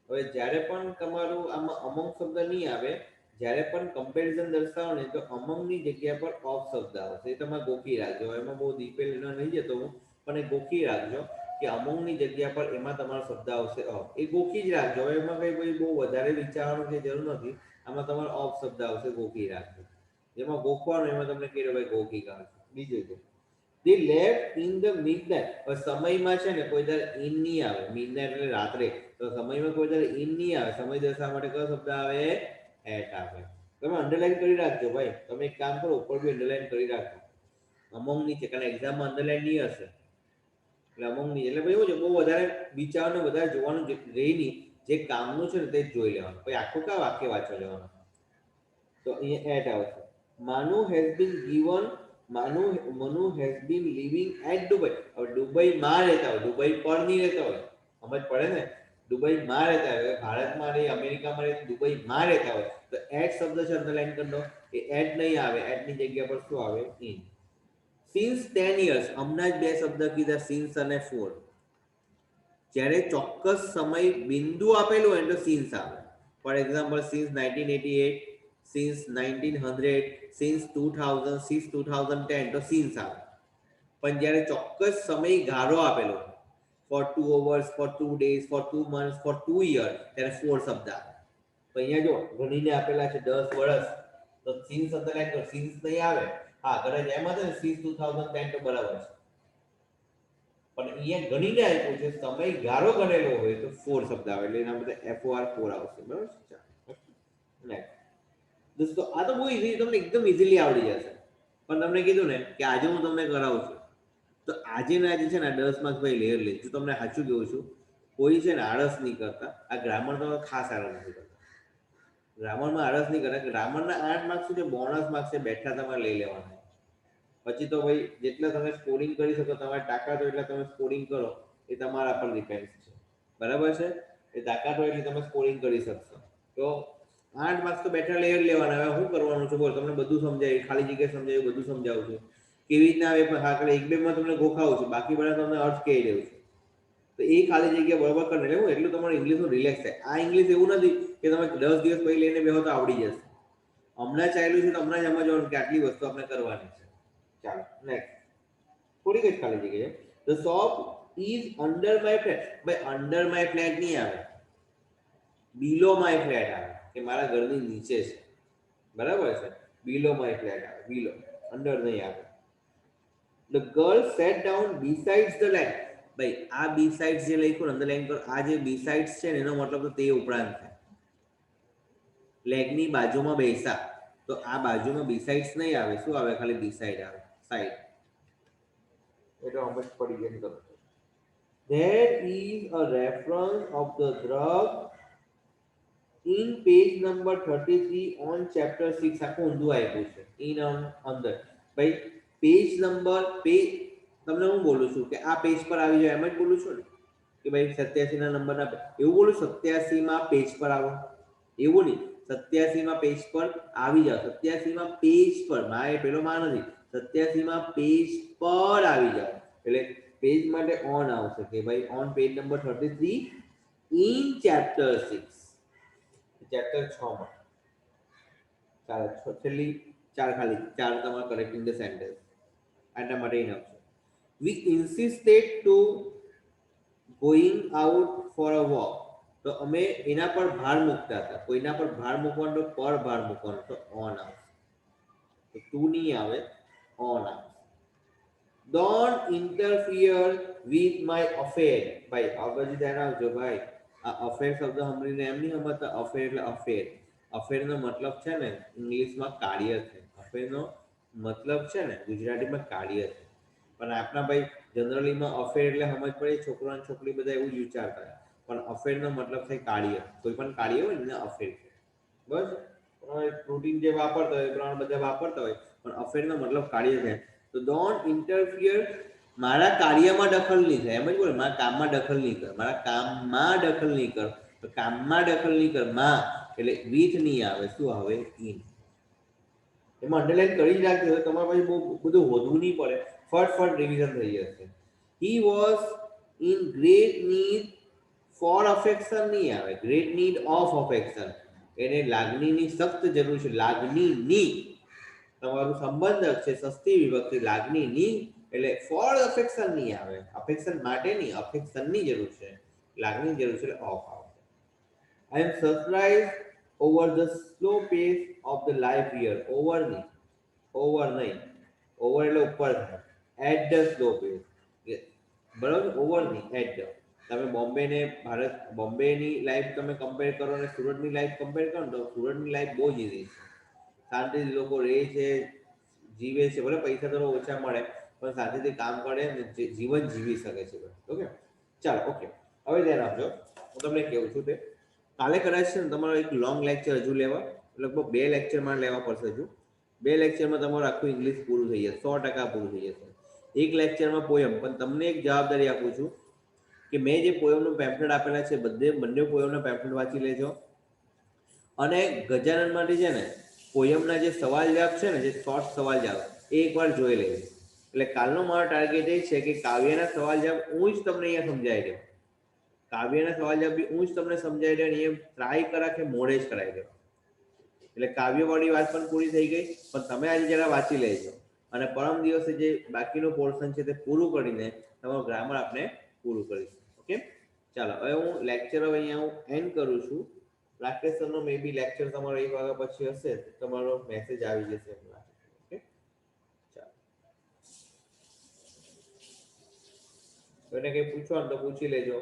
હવે જ્યારે પણ તમારું આમાં અમંગ શબ્દ નહીં આવે, જ્યારે પણ કમ્પેરિઝન દર્શાવો ને તો અમંગની જગ્યા પર ઓફ શબ્દ આવશે. એ તમે ગોખી રાખજો, એમાં બહુ ડીપેલ નહીં જતો હું, પણ એ ગોખી રાખજો કે અમંગની જગ્યા પર એમાં તમારો શબ્દ આવશે ઓફ. એ ગોખી જ રાખજો, એમાં કંઈ બહુ વધારે વિચારવાનું કે જરૂર નથી. આમાં તમારો ઓફ શબ્દ આવશે, ગોખી રાખજો. જેમાં ગોખવાનું એમાં તમને કહેવાય ભાઈ ગોખી કાઢજો. બીજું છે they left in the midnight. હવે સમયમાં છે ને કોઈ દર ઇન નહીં આવે, મિડનાઇટ એટલે રાત્રે, તો સમયમાં કોઈ દર ઇન નહીં આવે, સમય દર્શાવવા માટે કયો શબ્દ આવે? એટ આવે. તમે અંડરલાઈન કરી રાખજો ભાઈ, તમે એક કામ કરો, ઉપર બી અંડરલાઈન કરી રાખજો. અમોંગ નીચે, કારણ એક્ઝામમાં અંડરલાઈન નહીં હશે એટલે અમોંગ નહીં, એટલે ભાઈ એવું છે, બહુ વધારે વિચારવાનું વધારે જોવાનું રહી નહીં, જે કામનું છે ને તે જ જોઈ લેવાનું, પછી આખું કા વાક્ય વાંચવા લેવાનું. તો અહીંયા એટ આવશે. Manu has been given, Manu has been living at Dubai. હવે દુબઈમાં રહેતા હોય, દુબઈ પર નહીં રહેતા હોય, સમજ પડે ને, દુબઈમાં રહેતા હોય, ભારતમાં રહે, અમેરિકામાં રહે, દુબઈમાં રહેતા હોય, તો એટ શબ્દ છે અંડરલાઈન કરી દો. એ એટ નહીં આવે, એટની જગ્યા પર શું આવે? ઇન. સિન્સ 10 years, હમણાં જ બે શબ્દ કીધા, સિન્સ અને ફોર. જ્યારે ચોક્કસ સમય બિંદુ આપેલું હોય તો સિન્સ આવે. For example, since 1988, since 1900, since 2000, since 2010, તો સિન્સ આવે. પણ જ્યારે ચોક્કસ સમય ગાળો આપેલો for 2 hours, for 2 days, for 2 months, for 2 years, ત્યારે ફોર શબ્દ આવે. તો અહીંયા જો ગણીને આપેલા છે 10 વર્ષ, તો સિન્સ અંડરલાઈન કરો, સિન્સ નહીં આવે. હા, કદાચ એમ હતું ને સિન્સ 2010 તો બરાબર છે, પણ અહીંયા ગણીને આપ્યું છે, સમય ગાળો ગણેલો હોય તો ફોર શબ્દ આવે, એટલે એના બધા FOR 4 આવશે. બરાબર છે? દોસ્તો આ તો બહુ ઈઝી, તમને એકદમ ઇઝીલી આવડી જશે. પણ તમને કીધું ને કે આજે હું તમને કરાવું છું, તો આજે ને આજે છે ને 10 માર્ક્સ ભાઈ લેયર લે. જો તમને સાચું કહું છું, કોઈ છે ને આળસ નહીં કરતા. આ ગ્રામર તો ખાસ આળસ નથી કરતા, ગ્રામરમાં આળસ નહીં કરતા. ગ્રામરના 8 માર્ક્સ શું છે, બોનસ માર્ક્સ છે, બેઠા તમારે લઈ લેવાના. પછી તો ભાઈ જેટલા તમે સ્કોરિંગ કરી શકો, તમારી તાકાત હોય એટલે તમે સ્કોરિંગ કરો, એ તમારા પર ડિપેન્ડ છે. બરાબર છે? એ તાકાત હોય એટલે તમે સ્કોરિંગ કરી શકશો. તો 8 માર્ક્સ તો બેઠા લેયર લેવાના. હવે શું કરવાનું છે બોલ, તમને બધું સમજાય, ખાલી જગ્યાએ સમજાયું, બધું સમજાવું છું. કેવી રીતના આવે પણ હા, એક બે માં તમને ગોખાવું છું, બાકી બધા તમને અર્થ કહી દઉં છું. તો એ ખાલી જગ્યા બરોબર કરીને લેવું, એટલું તમારું ઇંગ્લિશનું રિલેક્સ થાય. આ ઇંગ્લિશ એવું નથી કે તમે 10 દિવસ પછી લઈને બેહો તો આવડી જશે. હમણાં ચાલ્યું છે તો હમણાં જ સમજવાનું કે આટલી વસ્તુ આપણે કરવાની છે. ચાલો નેક્સ્ટ, થોડીક જ ખાલી જગ્યા છે. The shop is under my flat. ભાઈ અંડર માય ફ્લેટ નહીં આવે, બિલો માય ફ્લેટ આવે, કે મારા ઘરની નીચે છે. બરાબર છે? બિલો માય ફ્લેટ આવે, બિલો, અંડર નહીં આવે. The girl set down besides the lake. ભાઈ આ બિસાઇડ્સ જે લખ્યું અંડરલાઈન કરો, આ જે બિસાઇડ્સ છે ને એનો મતલબ તો તે ઉપરાંત થાય. લેગની બાજુમાં બેસા, તો આ બાજુમાં બિસાઇડ્સ નહીં આવે, શું આવે? ખાલી બિસાઇડ આવે, સાઈડ. એટલે સમજ પડી ગઈ કરો. There is a reference of the drug in page number 33 on chapter 6. આખું ઊંધું આપ્યું છે, in on અંદર. ભાઈ પેજ નંબર, પેજ તમને હું બોલું છું કે આ પેજ પર આવી જાય, એમ જ બોલું છું ને કે ભાઈ 87 ના નંબરના, એવું બોલું 87 માં પેજ પર આવો, એવું નહીં. 87 માં પેજ પર આવી જાઓ, 87 માં પેજ પર, માં એ પેલો માં નથી, 87 માં પેજ પર આવી જાઓ. એટલે પેજ માટે ઓન આવશે કે ભાઈ on page number 33 in chapter 6, chapter 6 માં. ચાલો છેલ્લી ચાર, ખાલી ચાર તમારે કરેક્ટિંગ ધ સેન્ટેન્સ, આટલા માટે ઇનફ છે. We insisted to going out for a walk. તો અમે એના પર ભાર મૂકતા હતા, કોઈના પર ભાર મૂકવાનો તો પર ભાર મૂકવાનો, તો ઓન આવશે. તો ટુ નહીં આવે, ઓન આવશે. Don't interfere with my affair. ભાઈ આ બાજુ ધ્યાન આવજો ભાઈ, આ અફેર શબ્દ સાંભળીને એમ નહીં સમજતા, અફેર એટલે અફેર. અફેરનો મતલબ છે ને ઇંગ્લિશમાં કાર્ય છે. અફેરનો મતલબ છે ને ગુજરાતીમાં કાર્ય છે. પણ આપણા ભાઈ જનરલીમાં અફેર એટલે સમજ પડે, છોકરો અને છોકરી બધા એવું જ વિચારતા, પણ અફેરનો મતલબ થાય કાર્ય. કોઈ પણ કાર્ય હોય ને અફેર છે. બસ રૂટીન જે વાપરતા હોય એ પ્રમાણે બધા વાપરતા હોય, પણ અફેરનો મતલબ કાર્ય છે. તો ડોન્ટ ઇન્ટરફિયર, મારા કાર્યમાં દખલ નહીં થાય, એમ જ બોલે, મારા કામમાં દખલ નહીં કર, મારા કામમાં દખલ નહીં કર. તો કામમાં દખલ નહીં કર, માં એટલે વિથ નહીં આવે, શું આવે? ઇન. એમાં અંડરલાઈન કરી જ રાખજો, તમારા પાસે બહુ બધું હોદવું નહીં પડે, ફટ રિવિઝન થઈ જશે. He was in great need four affection નહીં આવે, ગ્રેટ નીડ ઓફ અફેક્શન. એને લાગણીની સખ્ત જરૂર છે, લાગણીની. તમારું સંબંધક છે સસ્તી વિભક્તિ, લાગણીની, એટલે ફોર અફેક્શન નહીં આવે, અફેક્શન માટે નહીં, અફેક્શનની જરૂર છે, લાગણીની જરૂર છે, એટલે ઓફ આવે. I am surprised over the slow pace of the life here. Over નહીં, over એટલે ઉપર થાય. એટ ધ સ્લો પેસ, બરાબર, ઓવર નહીં, એટ ધ. તમે બોમ્બે ને ભારત, બોમ્બેની લાઈફ તમે કમ્પેર કરો અને સુરતની લાઈફ કમ્પેર કરો ને તો સુરતની લાઈફ બહુ જ ઈઝી છે. શાંતિથી લોકો રહે છે, જીવે છે, ભલે પૈસા થોડો ઓછા મળે પણ શાંતિથી કામ કરે ને જીવન જીવી શકે છે. ઓકે, ચાલો, ઓકે. હવે ધ્યાન આપજો, હું તમને કહું છું તે કાલે કદાચ છે ને તમારો એક લોંગ લેક્ચર હજુ લેવા, લગભગ 2 લેક્ચરમાં લેવા પડશે હજુ. 2 લેક્ચરમાં તમારું આખું ઇંગ્લિશ પૂરું થઈ જશે, 100% પૂરું થઈ જશે. એક લેક્ચરમાં પોયમ, પણ તમને એક જવાબદારી આપું છું કે મેં જે પોયમનું પેમ્પલેટ આપેલા છે બંને પોયમના પેમ્પલેટ વાંચી લેજો. અને ગજાનનમાંથી છે ને પોયમના જે સવાલ જવાબ છે ને, જે શોર્ટ સવાલ જવાબ, એ એકવાર જોઈ લેજો. એટલે કાલનો મારો ટાર્ગેટ એ છે કે કાવ્યના સવાલ જવાબ હું જ તમને અહીંયા સમજાવી દઉં. કાવ્યના સવાલ જવાબ બી હું જ તમને સમજાવી દઉં, અને એ ટ્રાય કરા કે મોડે જ કરાવી દઉં. એટલે કાવ્યવાળી વાત પણ પૂરી થઈ ગઈ, પણ તમે આજે જરા વાંચી લેજો. અને પરમ દિવસે જે બાકીનું પોર્શન છે તે પૂરું કરીને તમારું ગ્રામર આપણે પૂરું કરીશું. ઓકે, ચાલો, હવે હું લેક્ચર હવે અહીંયા હું એન્ડ કરું છું. રાકેશ સરનો મે બી લેક્ચર તમારો 1 વાગ્યા પછી હશે, તમારો મેસેજ આવી જશે. ઓકે, ચાલો. કોઈને કંઈ પૂછવાનું તો પૂછી લેજો.